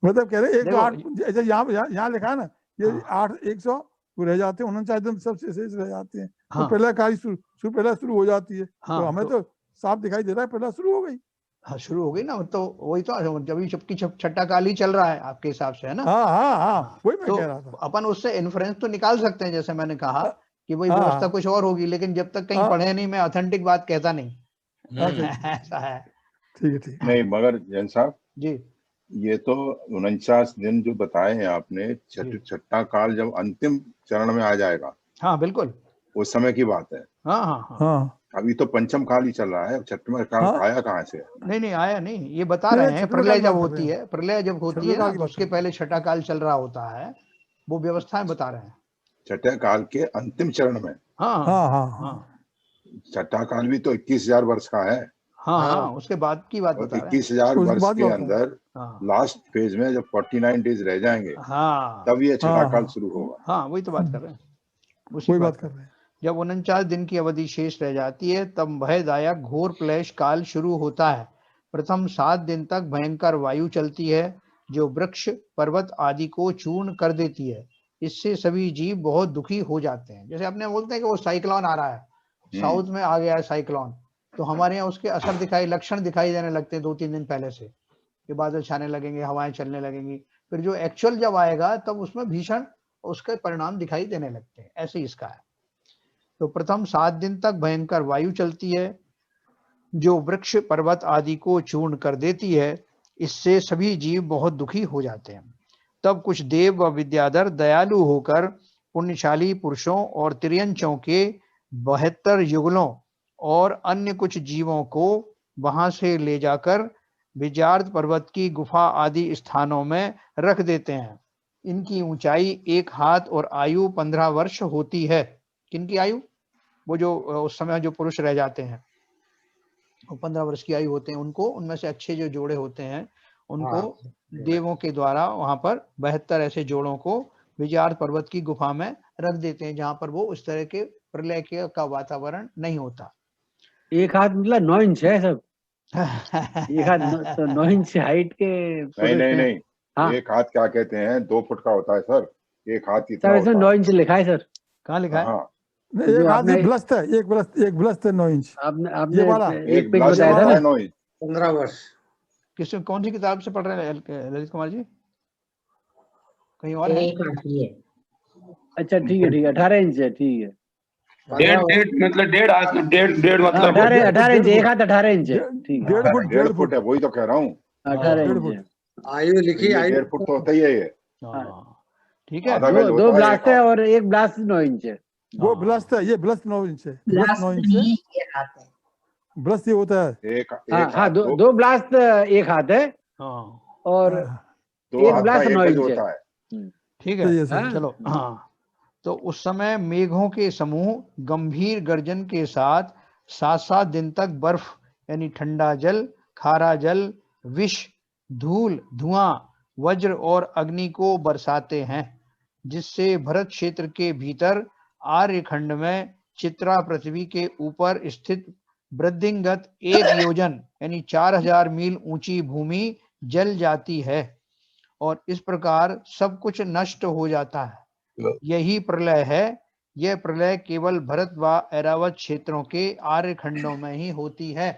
Speaker 6: मतलब कह रहे 108 यहाँ लिखा है ना, ये 100 वो रह जाते हैं, 49 दिन सब शेष रह जाते हैं, तो पहला कार्य शुरू हो जाती है। तो हमें तो साफ दिखाई दे रहा है पहला शुरू हो गई।
Speaker 1: हाँ, शुरू हो गई ना, तो वही तो जबकि छठा काल ही चल रहा है आपके हिसाब से, है ना?
Speaker 6: हाँ वही मैं कह रहा था।
Speaker 1: अपन उससे इन्फ्लुएंस तो निकाल सकते हैं, जैसे मैंने कहा कि भाई व्यवस्था कुछ और होगी, लेकिन जब तक कहीं पढ़े नहीं मैं ऑथेंटिक बात कहता नहीं। ऐसा है।
Speaker 6: ठीक है
Speaker 2: नहीं, मगर जैन साहब
Speaker 1: जी,
Speaker 2: ये तो 49 दिन जो बताए हैं आपने, छठा काल जब अंतिम चरण में आ जाएगा,
Speaker 1: हाँ बिल्कुल
Speaker 2: उस समय की बात है।
Speaker 6: हाँ
Speaker 2: अभी तो पंचम काल ही चल रहा है, छठवां काल आया कहाँ से?
Speaker 1: नहीं आया नहीं, ये बता रहे हैं प्रलय जब होती है, तो उसके पहले छठा काल चल रहा होता है, वो व्यवस्थाएं बता रहे हैं
Speaker 2: छठे काल के अंतिम चरण में।
Speaker 6: हाँ
Speaker 2: छठा काल भी तो 21,000 वर्ष का है।
Speaker 1: हाँ, उसके बाद की बात बता रहे हैं।
Speaker 2: 21,000 वर्ष के अंदर लास्ट फेज में जब 49 डेज रह जाएंगे, तब ये छठा काल शुरू होगा।
Speaker 1: हाँ, वही तो बात कर रहे हैं, उसी बात कर रहे हैं। जब 49 दिन की अवधि शेष रह जाती है तब भयदायक घोर प्रलय काल शुरू होता है। प्रथम 7 दिन तक भयंकर वायु चलती है जो वृक्ष पर्वत आदि को चूर्ण कर देती है। इससे सभी जीव बहुत दुखी हो जाते हैं। जैसे अपने बोलते हैं कि वो साइक्लोन आ रहा है, साउथ में आ गया है साइक्लोन, तो हमारे यहाँ उसके असर लक्षण दिखाई देने लगते हैं 2-3 दिन पहले से, कि बादल छाने लगेंगे, हवाएं चलने लगेंगी। फिर जो एक्चुअल जब आएगा तब उसमें भीषण उसके परिणाम दिखाई देने लगते हैं। ऐसे ही इसका है। तो प्रथम 7 दिन तक भयंकर वायु चलती है जो वृक्ष पर्वत आदि को चूर्ण कर देती है। इससे सभी जीव बहुत दुखी हो जाते हैं। तब कुछ देव व विद्याधर दयालु होकर पुण्यशाली पुरुषों और तिर्यंचों के 72 युगलों और अन्य कुछ जीवों को वहां से ले जाकर विजार्द पर्वत की गुफा आदि स्थानों में रख देते हैं। इनकी ऊंचाई 1 हाथ और आयु 15 वर्ष होती है। किनकी आयु? वो जो उस समय जो पुरुष रह जाते हैं वो 15 वर्ष की आयु होते हैं। उनको, उनमें से अच्छे जो जोड़े होते हैं उनको देवों के द्वारा वहां पर 72 ऐसे जोड़ों को विजार्द पर्वत की गुफा में रख देते हैं, जहां पर वो उस तरह के प्रलय का वातावरण नहीं होता।
Speaker 5: 1 हाथ मतलब 9 इंच है सब। 1 हाथ तो 9 इंच हाइट के
Speaker 2: नहीं। हाँ? 1 हाथ क्या कहते हैं, 2 फुट का होता है सर। 1 हाथ इतना
Speaker 5: होता है। 9 इंच लिखा है सर।
Speaker 1: कहाँ लिखा है?
Speaker 6: एक हाथ से ब्लस्ट है, एक ब्लस्ट है 9 इंच।
Speaker 5: आपने
Speaker 6: ये वाला
Speaker 5: एक पेज बताया था ना
Speaker 2: 9 इंच।
Speaker 8: 15 वर्ष।
Speaker 1: कौन सी किताब से पढ़ रहे हैं ललित कुमार जी? कहीं और है?
Speaker 5: अच्छा ठीक है 18 इंच है। ठीक है,
Speaker 7: डेढ़ मतलब
Speaker 5: 18 इंच, 1 हाथ 18 इंच है। ठीक है,
Speaker 2: 1.5 फुट है, वही तो कह रहा हूँ।
Speaker 5: 18 इंच
Speaker 8: आयु लिखी,
Speaker 2: 1.5 फुट तो होता ही है ये।
Speaker 1: ठीक है,
Speaker 5: 2 ब्लास्ट है और 1 ब्लास्ट 9 इंच है।
Speaker 6: वो ब्लस्ट है, ये ब्लस्ट 9 इंच है। ब्लस्ट 9 इंच है, ब्लस्ट ये होता है।
Speaker 5: हाँ, 2 ब्लास्ट 1 हाथ है और 1 ब्लास्ट 9 इंच है।
Speaker 1: ठीक है, चलो। हाँ, तो उस समय मेघों के समूह गंभीर गर्जन के साथ 7-7 दिन तक बर्फ यानी ठंडा जल, खारा जल, विष, धूल, धुआं वज्र और अग्नि को बरसाते हैं, जिससे भरत क्षेत्र के भीतर आर्यखंड में चित्रा पृथ्वी के ऊपर स्थित वृद्धिंगत 1 योजन यानी 4000 मील ऊंची भूमि जल जाती है और इस प्रकार सब कुछ नष्ट हो जाता है। यही प्रलय है। यह प्रलय केवल भरत व ऐरावत क्षेत्रों के आर्य खंडों में ही होती है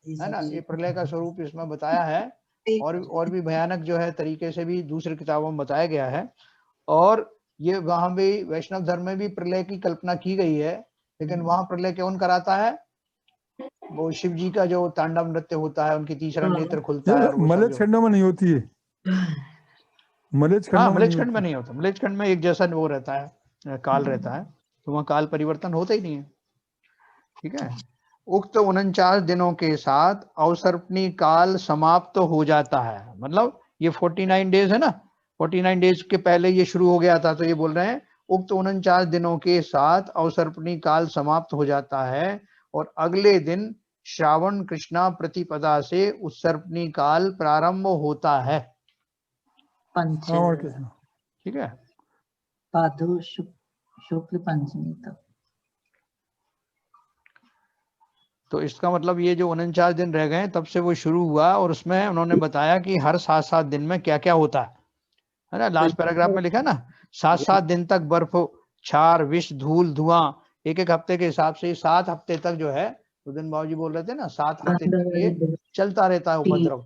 Speaker 1: ना। ये प्रलय का स्वरूप इसमें बताया है और भी भयानक जो है तरीके से भी दूसरी किताबों में बताया गया है। और ये वहां भी वैष्णव धर्म में भी प्रलय की कल्पना की गई है, लेकिन वहां प्रलय कौन कराता है? वो शिव जी का जो तांडव नृत्य होता है, उनकी तीसरा नेत्र खुलता है।
Speaker 6: मलेच्छ खंडों में नहीं होती है।
Speaker 1: मलेच्छ खंड में नहीं होता। मलेच्छ खंड में एक जैसा वो रहता है, काल रहता है, तो वहाँ काल परिवर्तन होता ही नहीं है। ठीक है। उक्त 49 दिनों के साथ अवसर्पणी काल समाप्त हो जाता है। मतलब ये 49 डेज है ना, 49 डेज के पहले ये शुरू हो गया था, तो ये बोल रहे हैं उक्त 49 दिनों के साथ अवसर्पणी काल समाप्त हो जाता है और अगले दिन श्रावण कृष्णा प्रतिपदा से उत्सर्पणी काल प्रारंभ होता है। ठीक है।
Speaker 8: भादु शुक्ल पंचमी तक।
Speaker 1: तो इसका मतलब ये जो 49 दिन रह गए तब से वो शुरू हुआ और उसमें उन्होंने बताया कि हर 7-7 दिन में क्या क्या होता है ना। लास्ट पैराग्राफ में लिखा ना, 7-7 दिन तक बर्फ, क्षार, विष, धूल, धुआं, एक हफ्ते के हिसाब से 7 हफ्ते तक जो है, उदयन बाबू जी बोल रहे थे ना, 7 हफ्ते तक ये चलता रहता है उपद्रव।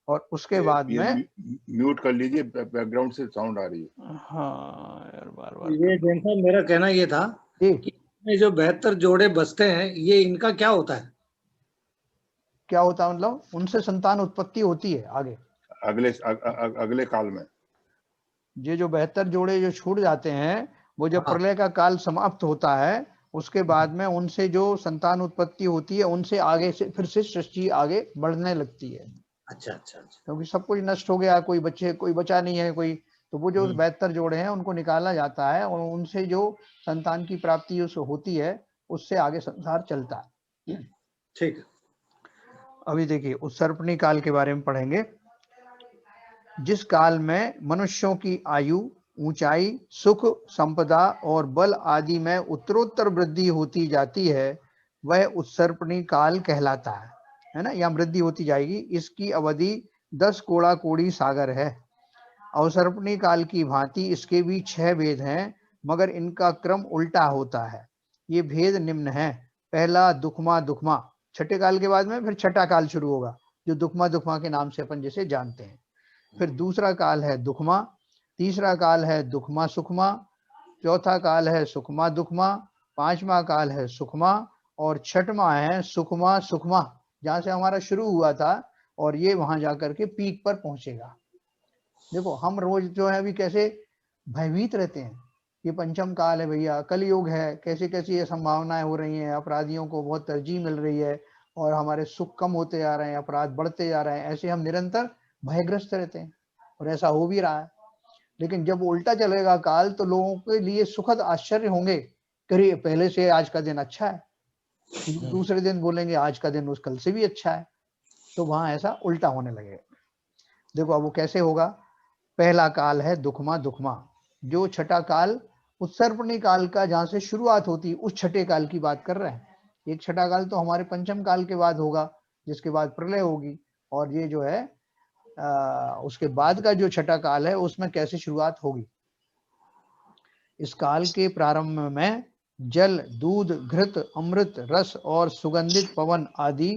Speaker 1: और उसके बाद में
Speaker 2: म्यूट कर लीजिए, बैकग्राउंड से साउंड आ रही है।
Speaker 1: हाँ यार, बार
Speaker 4: ये जैन साहब मेरा कहना ये था कि जो 72 जोड़े बसते हैं, ये इनका क्या होता है?
Speaker 1: क्या होता है मतलब? उनसे संतान उत्पत्ति होती है आगे
Speaker 2: अगले काल में।
Speaker 1: ये जो 72 जोड़े जो छूट जाते हैं, वो जब प्रलय का काल समाप्त होता है उसके बाद में उनसे जो संतान उत्पत्ति होती है, उनसे आगे से फिर से सृष्टि आगे बढ़ने लगती है।
Speaker 4: अच्छा।
Speaker 1: क्योंकि सब कुछ नष्ट हो गया, कोई बचा नहीं है कोई, तो वो जो 72 जोड़े हैं उनको निकाला जाता है और उनसे जो संतान की प्राप्ति होती है उससे आगे संसार चलता है।
Speaker 4: ठीक है।
Speaker 1: अभी देखिए उत्सर्पणी काल के बारे में पढ़ेंगे। जिस काल में मनुष्यों की आयु, ऊंचाई, सुख, संपदा और बल आदि में उत्तरोत्तर वृद्धि होती जाती है, वह उत्सर्पणी काल कहलाता है ना। यहाँ वृद्धि होती जाएगी। इसकी अवधि 10 कोड़ा कोड़ी सागर है। अवसर्पणी काल की भांति इसके भी 6 भेद हैं, मगर इनका क्रम उल्टा होता है। ये भेद निम्न है। पहला दुखमा, छठे काल के बाद में फिर छठा काल शुरू होगा, जो दुखमा के नाम से अपन जैसे जानते हैं। फिर दूसरा काल है दुखमा, तीसरा काल है दुखमा सुखमा, चौथा काल है सुखमा दुखमा, पांचवा काल है सुखमा और छठवां है सुखमा सुखमा, जहां से हमारा शुरू हुआ था और ये वहां जाकर के पीक पर पहुंचेगा। देखो हम रोज जो है अभी कैसे भयभीत रहते हैं, ये पंचम काल है भैया, कलयुग है, कैसे कैसी ये संभावनाएं हो रही हैं, अपराधियों को बहुत तरजीह मिल रही है और हमारे सुख कम होते जा रहे हैं, अपराध बढ़ते जा रहे हैं, ऐसे हम निरंतर भयग्रस्त रहते हैं और ऐसा हो भी रहा है। लेकिन जब उल्टा चलेगा काल तो लोगों के लिए सुखद आश्चर्य होंगे, करिए पहले से आज का दिन अच्छा है, दूसरे दिन बोलेंगे आज का दिन उस कल से भी अच्छा है, तो वहां ऐसा उल्टा होने लगेगा। देखो अब वो कैसे होगा। पहला काल है दुखमा, जो छठा काल उत्सर्पणी काल का जहां से शुरुआत होती, उस छठे काल की बात कर रहे हैं। एक छठा काल तो हमारे पंचम काल के बाद होगा, जिसके बाद प्रलय होगी, और ये जो है उसके बाद का जो छठा काल है उसमें कैसे शुरुआत होगी। इस काल के प्रारंभ में जल, दूध, घृत, अमृत, रस और सुगंधित पवन आदि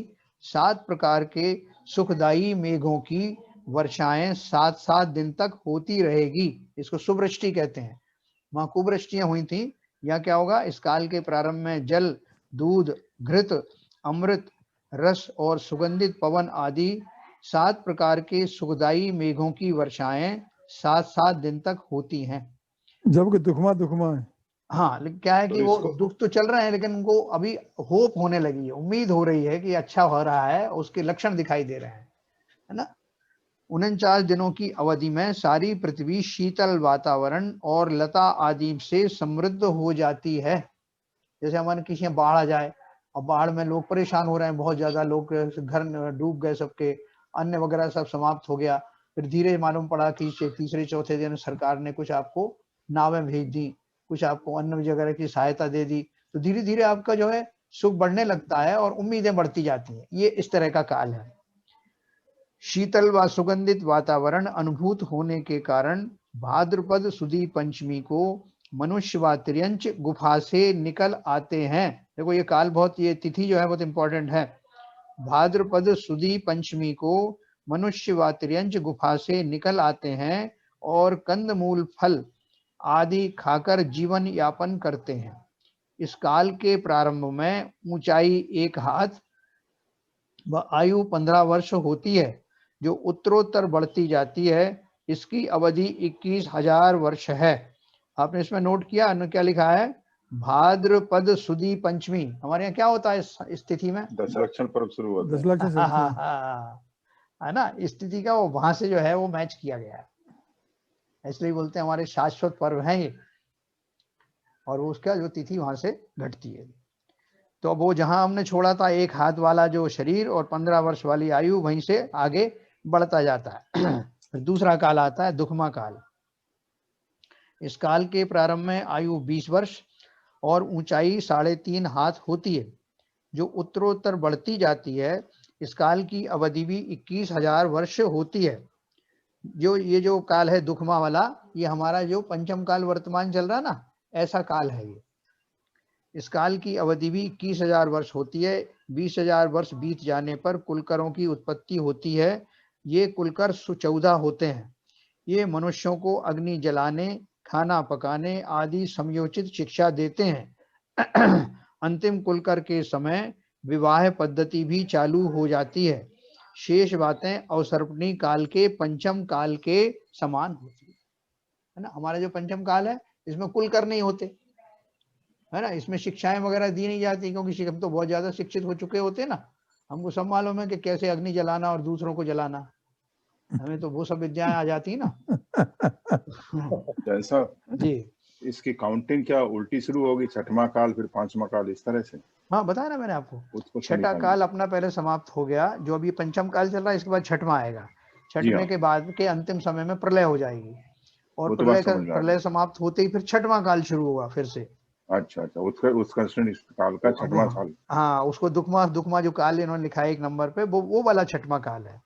Speaker 1: 7 प्रकार के सुखदायी मेघों की वर्षाएं 7-7 दिन तक होती रहेगी। इसको सुवृष्टि कहते हैं। वहां कुवृष्टियां हुई थी, यहाँ क्या होगा, इस काल के प्रारंभ में जल, दूध, घृत, अमृत, रस और सुगंधित पवन आदि 7 प्रकार के सुखदायी मेघों की वर्षाएं 7-7 दिन तक होती हैं।
Speaker 6: जबकि दुखमा है।
Speaker 1: हाँ, लेकिन क्या है कि वो दुख तो चल रहे हैं, लेकिन उनको अभी होप होने लगी है, उम्मीद हो रही है कि अच्छा हो रहा है, उसके लक्षण दिखाई दे रहे हैं, है ना। 49 दिनों की अवधि में सारी पृथ्वी शीतल वातावरण और लता आदि से समृद्ध हो जाती है। जैसे हमारे किसी बाढ़ आ जाए और बाढ़ में लोग परेशान हो रहे हैं, बहुत ज्यादा लोग घर डूब गए, सबके अन्न वगैरह सब समाप्त हो गया, फिर धीरे मालूम पड़ा कि तीसरे चौथे दिन सरकार ने कुछ आपको नावें भेज दी, कुछ आपको अन्न वगैरह की सहायता दे दी, तो धीरे धीरे आपका जो है सुख बढ़ने लगता है और उम्मीदें बढ़ती जाती हैं। ये इस तरह का काल है। शीतल व सुगंधित वातावरण अनुभूत होने के कारण भाद्रपद सुदी पंचमी को मनुष्य व तिर्यंच गुफा से निकल आते हैं। देखो ये काल बहुत, ये तिथि जो है बहुत इंपॉर्टेंट है। भाद्रपद सुदी पंचमी को मनुष्य व तिर्यंच गुफा से निकल आते हैं और कंदमूल फल आदि खाकर जीवन यापन करते हैं। इस काल के प्रारंभ में ऊंचाई 1 हाथ व आयु 15 वर्ष होती है, जो उत्तरोत्तर बढ़ती जाती है। इसकी अवधि 21,000 वर्ष है। आपने इसमें नोट किया न, क्या लिखा है? भाद्रपद सुदी पंचमी। हमारे यहाँ क्या होता है इस तिथि में?
Speaker 2: दशलक्षण पर्व शुरू होता है।
Speaker 6: दशलक्षण
Speaker 1: है ना, इस तिथि का वो वहां से जो है वो मैच किया गया है, इसलिए बोलते हैं हमारे शाश्वत पर्व है ये, और वो उसका जो तिथि वहां से घटती है। तो अब वो जहां हमने छोड़ा था 1 हाथ वाला जो शरीर और 15 वर्ष वाली आयु, वहीं से आगे बढ़ता जाता है। फिर दूसरा काल आता है दुखमा काल। इस काल के प्रारंभ में आयु 20 वर्ष और ऊंचाई 3.5 हाथ होती है, जो उत्तरोत्तर बढ़ती जाती है। इस काल की अवधि भी 21,000 वर्ष होती है। जो ये जो काल है दुखमा वाला, ये हमारा जो पंचम काल वर्तमान चल रहा ना, ऐसा काल है ये। इस काल की अवधि भी 21,000 वर्ष होती है। 20,000 वर्ष बीत जाने पर कुलकरों की उत्पत्ति होती है। ये कुलकर 14 होते हैं। ये मनुष्यों को अग्नि जलाने, खाना पकाने आदि समयोचित शिक्षा देते हैं। अंतिम कुलकर के समय विवाह पद्धति भी चालू हो जाती है। शेष बातें अवसर्पणी काल के पंचम काल के समान होती है ना। हमारा जो पंचम काल है इसमें कुलकर नहीं होते, है ना, इसमें शिक्षाएं वगैरह दी नहीं जाती, क्योंकि हम तो बहुत ज्यादा शिक्षित हो चुके होते हैं ना, हमको सब मालूम है कि कैसे अग्नि जलाना और दूसरों को जलाना, हमें तो वो सब विद्याएं आ जाती ना।
Speaker 2: जैसा
Speaker 1: जी,
Speaker 2: इसकी काउंटिंग क्या उल्टी शुरू होगी, छठवां काल फिर पांचवा काल, इस तरह से?
Speaker 1: हाँ बताया ना मैंने आपको,
Speaker 2: उसको
Speaker 1: छठा काल अपना पहले समाप्त हो गया, जो अभी पंचम काल चल रहा है, इसके बाद छठवां आएगा। छठवें के बाद के अंतिम समय में प्रलय हो जाएगी, और प्रलय समाप्त होते ही फिर छठवां काल शुरू होगा फिर से।
Speaker 2: अच्छा, उसका काल का छठवां साल।
Speaker 1: हाँ, उसको दुखमा जो काल इन्होंने लिखा है 1 नंबर पे, वो वाला छठवां काल है,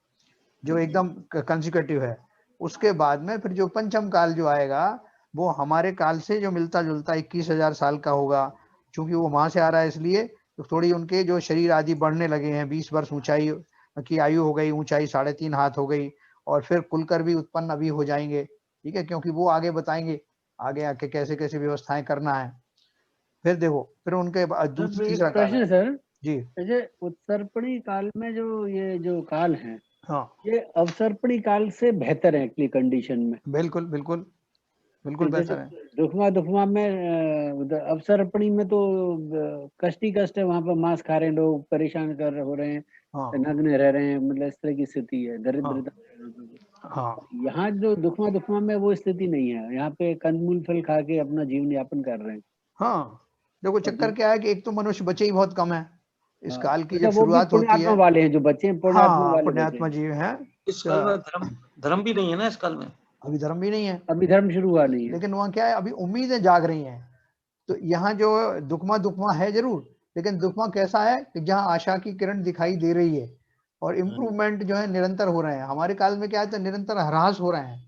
Speaker 1: जो एकदम कंसेक्यूटिव है। उसके बाद में फिर जो पंचम काल जो आएगा, वो हमारे काल से जो मिलता जुलता 21,000 साल का होगा। क्योंकि वो वहां से आ रहा है, इसलिए तो थोड़ी उनके जो शरीर आदि बढ़ने लगे हैं। 20 वर्ष ऊंचाई की आयु हो गई, ऊंचाई 3.5 हाथ हो गई, और फिर कुलकर भी उत्पन्न अभी हो जाएंगे, ठीक है, क्योंकि वो आगे बताएंगे आगे आके कैसे कैसे व्यवस्थाएं करना है। फिर देखो, फिर उनके तीसरा काल है
Speaker 5: सर
Speaker 1: जी।
Speaker 5: उत्सर्पणी काल में ये जो काल है,
Speaker 1: हाँ,
Speaker 5: ये अवसर्पणी काल से बेहतर है एक्चुअली कंडीशन में।
Speaker 1: बिल्कुल बिल्कुल बिल्कुल बेहतर है।
Speaker 5: दुखमा में अवसर्पणी में तो कष्ट ही कष्ट है, वहां पर मांस खा रहे हैं लोग, परेशान हो रहे हैं, नग्न रह रहे हैं, मतलब इस तरह की स्थिति है, दरिद्रता।
Speaker 1: हाँ,
Speaker 5: यहाँ जो दुखमा में वो स्थिति नहीं है, यहाँ पे कंदमूल फल खा के अपना जीवन यापन कर रहे हैं।
Speaker 1: हाँ, देखो चक्कर क्या है कि एक तो मनुष्य बचे ही बहुत कम है इस काल की, जब शुरुआत होती है।
Speaker 5: वाले हैं जो बच्चे
Speaker 1: पुण्यात्मा जीव हैं।
Speaker 9: इस काल में धर्म भी नहीं है ना, इस काल में
Speaker 1: अभी धर्म भी नहीं है,
Speaker 5: अभी धर्म शुरू हुआ नहीं है,
Speaker 1: लेकिन वहाँ क्या है, अभी उम्मीदें जाग रही हैं। तो यहाँ जो दुखमा है जरूर, लेकिन दुखमा कैसा है कि जहाँ आशा की किरण दिखाई दे रही है और इम्प्रूवमेंट जो है निरंतर हो रहे हैं। हमारे काल में क्या है, तो निरंतर ह्रास हो रहे हैं,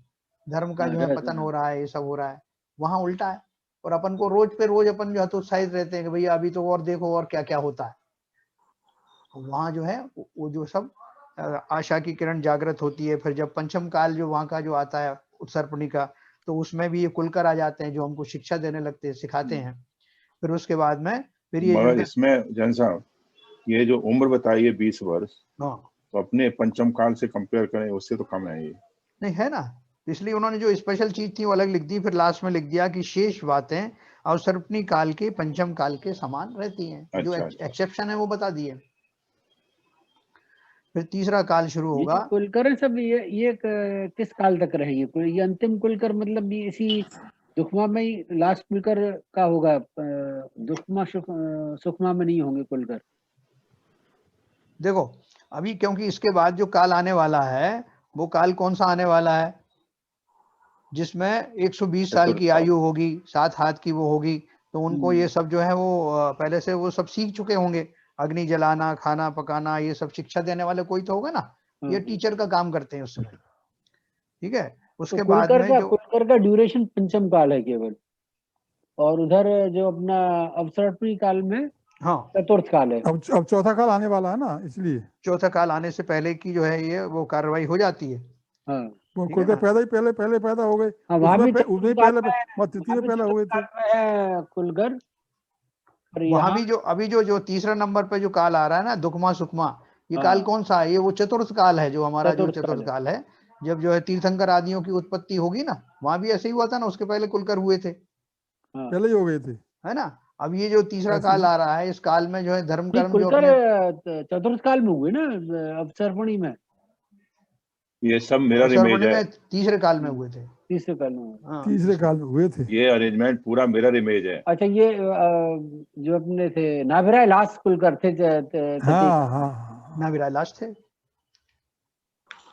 Speaker 1: धर्म का जो है पतन हो रहा है, ये सब हो रहा है। वहाँ उल्टा है, और अपन को रोज पे रोज अपन जो है तो उत्साहित रहते हैं कि भैया अभी तो और देखो और क्या क्या होता है। वहाँ जो है वो जो सब आशा की किरण जागृत होती है। फिर जब पंचम काल जो वहाँ का जो आता है उत्सर्पणी का, तो उसमें भी ये कुलकर आ जाते हैं जो हमको शिक्षा देने लगते हैं, सिखाते हैं। फिर उसके बाद में फिर ये
Speaker 2: मगर इसमें जैन साहब, ये जो उम्र बताई है 20 वर्ष, तो अपने पंचम काल से कंपेयर करें उससे तो कम है ये, नहीं
Speaker 1: है ना। इसलिए उन्होंने जो स्पेशल चीज थी वो अलग लिख दी, फिर लास्ट में लिख दिया कि शेष बातें अवसर्पणी काल के पंचम काल के समान रहती हैं। अच्छा, जो एक्सेप्शन है वो बता दिए। फिर तीसरा काल शुरू होगा।
Speaker 5: कुलकर सब ये किस काल तक रहेंगे? ये अंतिम कुलकर मतलब इसी दुखमा में ही लास्ट कुलकर का होगा, दुखमा सुखमा में नहीं होंगे कुलकर।
Speaker 1: देखो अभी क्योंकि इसके बाद जो काल आने वाला है वो काल कौन सा आने वाला है जिसमें 120 साल की आयु होगी, 7 हाथ की वो होगी, तो उनको ये सब जो है वो पहले से वो सब सीख चुके होंगे, अग्नि जलाना, खाना पकाना, ये सब शिक्षा देने वाले कोई तो होगा ना, ये टीचर का काम करते हैं उस समय। ठीक है, उसके बाद में जो
Speaker 5: कुलकर का ड्यूरेशन पंचम काल है केवल, और उधर जो अपना अवसर्पणी काल में चतुर्थ काल है।
Speaker 6: अब चौथा काल आने वाला है ना, इसलिए
Speaker 1: चौथा काल आने से पहले की जो है ये वो कार्रवाई हो जाती है।
Speaker 6: वो कुलकर पहले पैदा हो गए, उसमें तिथि में पहले हो गए थे
Speaker 5: कुलकर।
Speaker 1: वहां भी जो अभी जो तीसरा नंबर पे जो काल आ रहा है ना, दुखमा सुखमा, ये काल कौन सा है? ये वो चतुर्थ काल है, जो हमारा जो चतुर्थ काल है, जब जो है तीर्थंकर आदियों की उत्पत्ति होगी ना, वहां भी ऐसे ही हुआ था ना, उसके पहले कुलकर हुए थे,
Speaker 6: पहले ही हो गए थे,
Speaker 1: है ना। अब ये जो तीसरा काल आ रहा है, इस काल में जो है धर्म कर्म जो
Speaker 5: अपने चतुर्थ काल में हुए ना, अवसर्पणी में,
Speaker 2: ये सब मिरर इमेज है,
Speaker 1: तीसरे काल में हुए थे,
Speaker 5: तीसरे काल में,
Speaker 6: तीसरे काल में हुए थे।
Speaker 2: ये अरेंजमेंट पूरा मिरर इमेज है।
Speaker 5: अच्छा, ये जो अपने थे नाभिराय लास्ट कुलकर थे,
Speaker 1: नाभिराय लास्ट थे,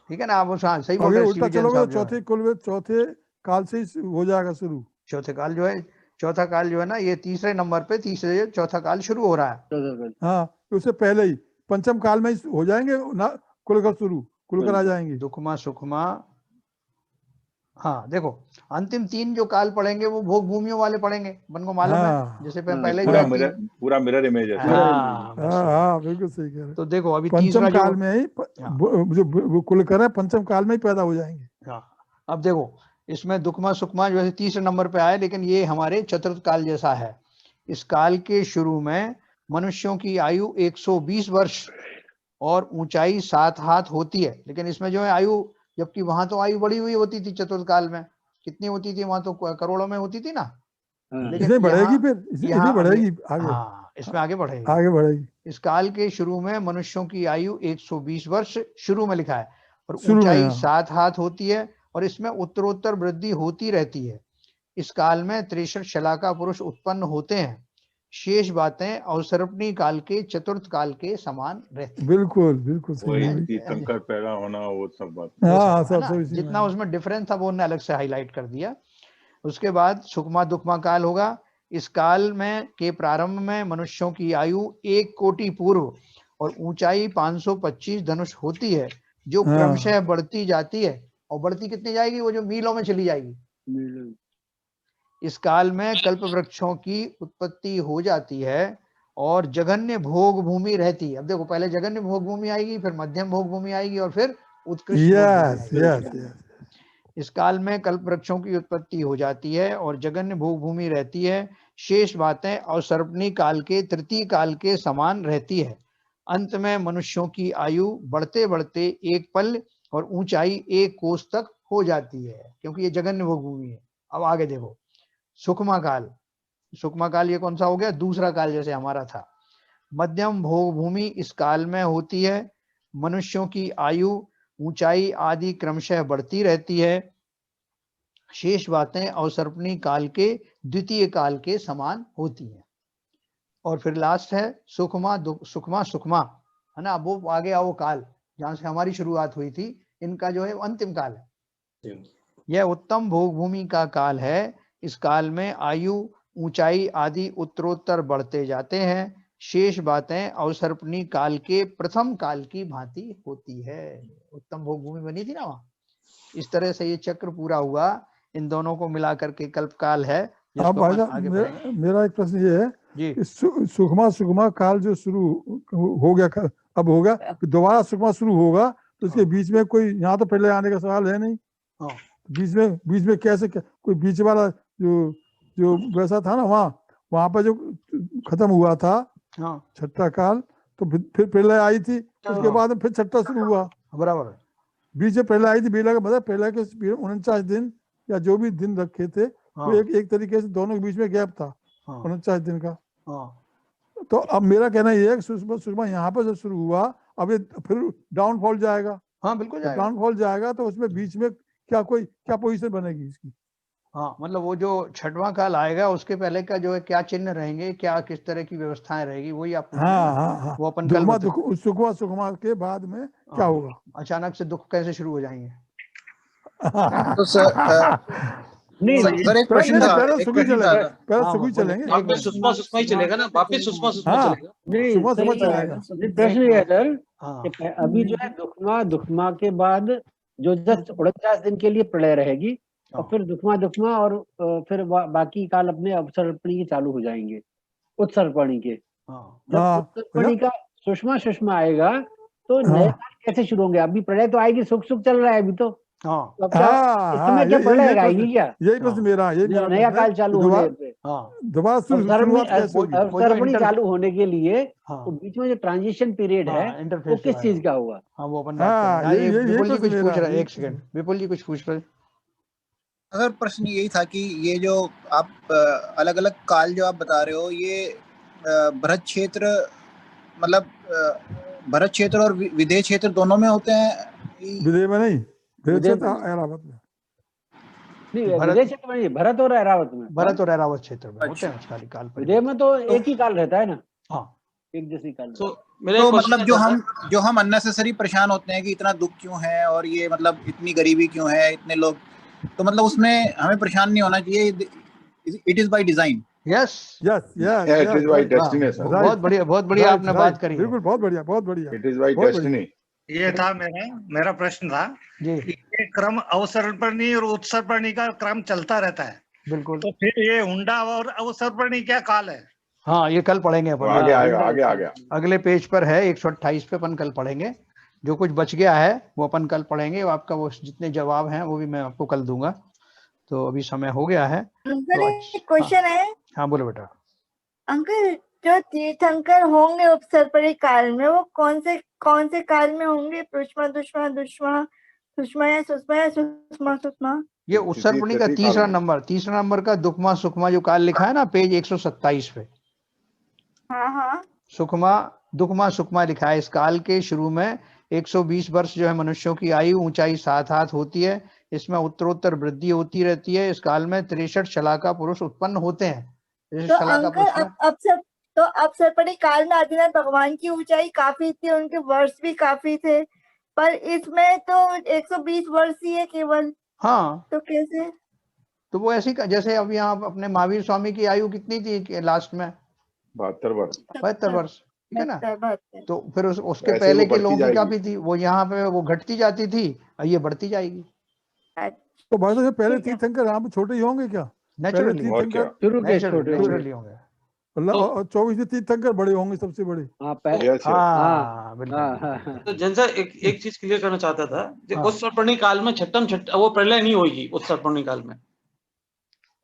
Speaker 1: ठीक है ना। आप सही बोल
Speaker 6: रहे
Speaker 1: हैं।
Speaker 6: उल्टा चलोगे तो चौथे काल से ही हो जाएगा शुरू।
Speaker 1: चौथे काल जो है, चौथा काल जो है ना, ये तीसरे नंबर पे चौथा काल शुरू हो रहा है।
Speaker 6: हाँ, उससे पहले ही पंचम काल में हो जाएंगे ना, कुलकर शुरू, कुलकर आ जाएंगे,
Speaker 1: दुखमा सुखमा। हाँ देखो, अंतिम 3 जो काल पढ़ेंगे वो भोग भूमियों वाले पढ़ेंगे, मन को मालूम है, जैसे पहले
Speaker 2: पूरा मिरर इमेज है।
Speaker 6: हाँ बिल्कुल सही कह रहे।
Speaker 1: तो देखो अभी
Speaker 6: पंचम काल में ही जो कुलकर है, पंचम काल में ही पैदा हो जाएंगे।
Speaker 1: हाँ, अब देखो इसमें दुखमा सुखमा जो है तीसरे नंबर पे आए, लेकिन ये हमारे चतुर्थ काल जैसा है। इस काल के शुरू में मनुष्यों की आयु 120 वर्ष और ऊंचाई 7 हाथ होती है, लेकिन इसमें जो है आयु, जबकि वहां तो आयु बढ़ी हुई होती थी चतुर्थ काल में, कितनी होती थी वहां तो करोड़ों में होती थी ना,
Speaker 6: लेकिन इसमें बढ़ेगी, फिर इसमें बढ़ेगी आगे।
Speaker 1: हाँ, इसमें आगे
Speaker 6: बढ़ेगी।
Speaker 1: इस काल के शुरू में मनुष्यों की आयु 120 वर्ष शुरू में लिखा है, और ऊंचाई 7 हाथ होती है, और इसमें उत्तरोत्तर वृद्धि होती रहती है। इस काल में 63 शलाका पुरुष उत्पन्न होते हैं। शेष बातें अवसर्पणी काल के चतुर्थ काल के समान रहती है।
Speaker 6: बिल्कुल सही।
Speaker 2: तीर्थंकर पैदा होना, वो सब बात,
Speaker 6: सब
Speaker 1: जितना उसमें डिफरेंस था वो उन्होंने अलग से हाईलाइट कर दिया। उसके बाद सुखमा दुखमा काल होगा। इस काल में के प्रारंभ में मनुष्यों की आयु 1 कोटि पूर्व और ऊंचाई 525 धनुष होती है, जो क्रमशः बढ़ती जाती है, और बढ़ती कितनी जाएगी? वो जो मीलों में चली जाएगी। इस काल में कल्प वृक्षों की उत्पत्ति हो जाती है और जघन्य भोग भूमि रहती है। अब देखो, पहले जघन्य भोग भूमि आएगी, फिर मध्यम भोग भूमि आएगी, और फिर उत्कृष्ट। इस काल में कल्प वृक्षों की उत्पत्ति हो जाती है और जघन्य भोग भूमि रहती है। शेष बातें अवसर्पणी काल के तृतीय काल के समान रहती है। अंत में मनुष्यों की आयु बढ़ते बढ़ते 1 पल और ऊंचाई 1 कोस तक हो जाती है, क्योंकि ये जघन्य भोग भूमि है। अब आगे देखो, सुखमा काल। सुखमा काल ये कौन सा हो गया? दूसरा काल जैसे हमारा था। मध्यम भोग भूमि इस काल में होती है। मनुष्यों की आयु ऊंचाई आदि क्रमशः बढ़ती रहती है। शेष बातें अवसर्पणी काल के द्वितीय काल के समान होती हैं। और फिर लास्ट है सुखमा सुखमा, है ना। वो आगे आओ काल जहां से हमारी शुरुआत हुई थी, इनका जो है अंतिम काल है। यह उत्तम भोग भूमि का काल है। इस काल में आयु ऊंचाई आदि उत्तरोत्तर बढ़ते जाते हैं। शेष बातें अवसर्पणी काल के प्रथम काल की भांति होती है। उत्तम भोग भूमि बनी थी ना वहां। इस तरह से ये चक्र पूरा हुआ। इन दोनों को मिला करके कल्प काल है।
Speaker 6: अब मेरा एक प्रश्न ये है, सुखमा काल जो शुरू हो गया, अब होगा, दोबारा सुखमा शुरू होगा, तो इसके बीच में कोई, यहाँ तो पहले आने का सवाल है नहीं, बीच में कैसे कोई बीच वाला जो वैसा था ना, वहां पर जो खत्म हुआ था छठा काल, तो फिर पहले आई थी, उसके बाद फिर छठा शुरू हुआ।
Speaker 1: बराबर,
Speaker 6: बीच में पहले आई थी, बेला का मतलब पहले के 49 दिन या जो भी दिन रखे थे, वो एक तरीके से दोनों के बीच में गैप था 49 दिन का। तो अब मेरा कहना ये है कि सुषमा यहाँ पर जो शुरू हुआ, अब ये फिर डाउनफॉल जाएगा।
Speaker 1: हाँ बिल्कुल जाएगा।
Speaker 6: डाउनफॉल जाएगा, तो उसमें बीच में क्या पोजीशन बनेगी इसकी?
Speaker 1: हाँ, मतलब वो जो छठवां काल आएगा उसके पहले का जो है क्या चिन्ह रहेंगे, क्या किस तरह की व्यवस्थाएं रहेगी, वही आप पूछ रहे हैं ना?
Speaker 6: हाँ
Speaker 1: वो अपन कल
Speaker 6: सुखमा सुखमा के बाद में क्या होगा?
Speaker 1: अचानक से दुख कैसे शुरू हो जाएंगे?
Speaker 10: तो सर
Speaker 5: नहीं
Speaker 10: सर एक प्रश्न था,
Speaker 6: पहले सुखी चलेगा, पहले सुखी चलेंगे,
Speaker 9: वापिस सुषमा सुषमा ही चलेगा ना, वापिस सुषमा सुषमा चलेगा।
Speaker 5: नहीं,
Speaker 6: सुबह सुबह
Speaker 5: सही
Speaker 6: चलेगा।
Speaker 5: है। प्रश्न ये है सर
Speaker 1: हाँ,
Speaker 5: कि अभी जो है दुखमा के बाद जो 49 दिन के लिए प्रलय रहेगी और फिर दुखमा और फिर बाकी काल अपने अवसर्पणी के चालू हो जाएंगे, उत्सर्पणी के। जब उत्सर्पणी का सुषमा आएगा तो नए काल कैसे शुरू होंगे? अभी प्रलय तो आएगी, सुख चल रहा है अभी तो। इस समय क्या प्रलय आएगी क्या?
Speaker 6: यही प्रश्न मेरा,
Speaker 5: नया काल चालू होने पे
Speaker 6: दोबारा शुरुआत कैसे होगी?
Speaker 5: अवसर्पणी चालू होने के लिए तो बीच में जो ट्रांजिशन पीरियड है वो किस चीज का होगा?
Speaker 1: हाँ, वो अपन बात करेंगे। ये विपुल जी कुछ पूछ रहे हैं, एक सेकंड, विपुल जी कुछ पूछ रहे हैं।
Speaker 10: अगर प्रश्न यही था कि ये जो आप अलग अलग काल जो आप बता रहे हो, ये भरत क्षेत्र मतलब भरत क्षेत्र और विदेह क्षेत्र दोनों में होते हैं?
Speaker 6: विदेह में नहीं, ऐरावत में
Speaker 5: नहीं, विदेह क्षेत्र में नहीं, भरत और ऐरावत में,
Speaker 1: भरत और ऐरावत क्षेत्र में होते हैं उसका काल।
Speaker 5: विदेह में तो एक ही काल रहता है ना। हाँ, एक जैसी काल।
Speaker 10: तो मतलब जो हम अननेसेसरी परेशान होते हैं कि इतना दुख क्यों है और ये मतलब इतनी गरीबी क्यों है, इतने लोग, तो मतलब उसमें हमें परेशान नहीं होना चाहिए। It is by design.
Speaker 1: Yes
Speaker 2: it is by destiny sir.
Speaker 1: बहुत बढ़िया आपने बात करी।
Speaker 6: बिल्कुल, बहुत बढ़िया।
Speaker 2: It is by destiny.
Speaker 11: ये था मेरा प्रश्न था कि ये क्रम अवसर्पणी और उत्सर्पणी का क्रम चलता रहता है।
Speaker 1: बिल्कुल।
Speaker 11: तो फिर ये हुंडा और अवसर्पणी क्या काल है?
Speaker 1: हाँ, ये कल पढ़ेंगे अपन।
Speaker 2: आगे आएगा
Speaker 1: अगले पेज पर है 128 पे अपन कल पढ़ेंगे। जो कुछ बच गया है वो अपन कल पढ़ेंगे। आपका वो जितने जवाब हैं वो भी मैं आपको कल दूंगा। तो अभी समय हो गया है।
Speaker 3: क्वेश्चन है।
Speaker 1: हाँ, बोलो बेटा।
Speaker 3: अंकल, जो तीर्थंकर होंगे उपसर्पणी काल में, वो कौन से काल में होंगे? पुष्मा सुषमा या सुषमा?
Speaker 1: ये उत्सर्पणी का तीसरा नंबर का दुखमा सुखमा जो काल लिखा है ना, पेज 127 पे।
Speaker 3: हाँ।
Speaker 1: सुखमा दुखमा सुखमा लिखा है। इस काल के शुरू में 120 वर्ष जो है मनुष्यों की आयु, ऊंचाई 7 हाथ होती है। इसमें उत्तरोत्तर वृद्धि होती रहती है। इस काल में 63 शलाका पुरुष उत्पन्न होते हैं।
Speaker 3: तो अवसर्पणी काल में आदिनाथ भगवान की ऊंचाई काफी थी, उनके वर्ष भी काफी थे, पर इसमें तो 120 वर्ष ही है केवल।
Speaker 1: हाँ, तो
Speaker 3: कैसे?
Speaker 1: तो वो ऐसी जैसे अब यहाँ अपने महावीर स्वामी की आयु कितनी थी लास्ट में?
Speaker 2: 72 वर्ष।
Speaker 1: 72 वर्ष, ठीक है ना। तो फिर उसके पहले के लोगों की काफी थी, वो यहाँ पे वो घटती जाती थी और ये बढ़ती जाएगी।
Speaker 6: तो भाई साहब पहले तीर्थंकर यहाँ पे छोटे ही होंगे क्या?
Speaker 1: नेचुरली होंगे।
Speaker 6: 24 तीर्थंकर बड़े होंगे, सबसे बड़े।
Speaker 9: तो जनसा एक चीज क्लियर करना चाहता था, उत्सर्पणी काल में वो प्रलय नहीं होगी। उत्सर्पणी काल में,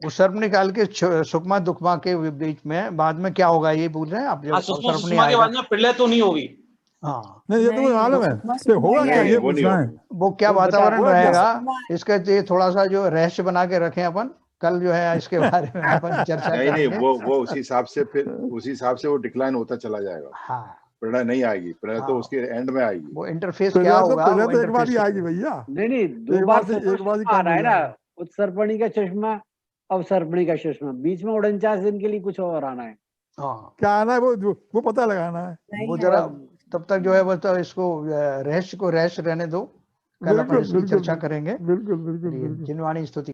Speaker 1: उत्सर्पणी काल के सुखमा दुखमा के बीच में बाद में क्या होगा ये बोल रहे हैं आप?
Speaker 9: उत्सर्पणी के बाद में प्रलय तो नहीं होगी।
Speaker 1: हाँ,
Speaker 6: नहीं, ये तो मुझे मालूम है। होगा क्या ये पूछना है।
Speaker 1: वो क्या वातावरण रहेगा इसका, ये थोड़ा सा जो रहस्य बना के रखें अपन। कल जो है इसके बारे में अपन चर्चा करेंगे।
Speaker 2: नहीं, वो उसी हिसाब से फिर वो डिक्लाइन होता चला जाएगा।
Speaker 1: हाँ,
Speaker 2: प्रलय नहीं आएगी, प्रलय तो उसके एंड में आएगी।
Speaker 1: वो इंटरफेस क्या होगा?
Speaker 6: तो एक बार ही आएगी भैया।
Speaker 5: नहीं, दो बार ही आ रहा है ना। उत्सर्पणी का चश्मा, अवसर्पणी का चश्मा, बीच में 49 दिन के लिए कुछ और आना है।
Speaker 1: हाँ,
Speaker 6: क्या आना है वो पता लगाना है।
Speaker 1: वो जरा तब तक जो है वो तो इसको रहस्य रहने दो। कल अपन इसकी चर्चा करेंगे।
Speaker 6: बिल्कुल।
Speaker 1: जिनवाणी स्तुति।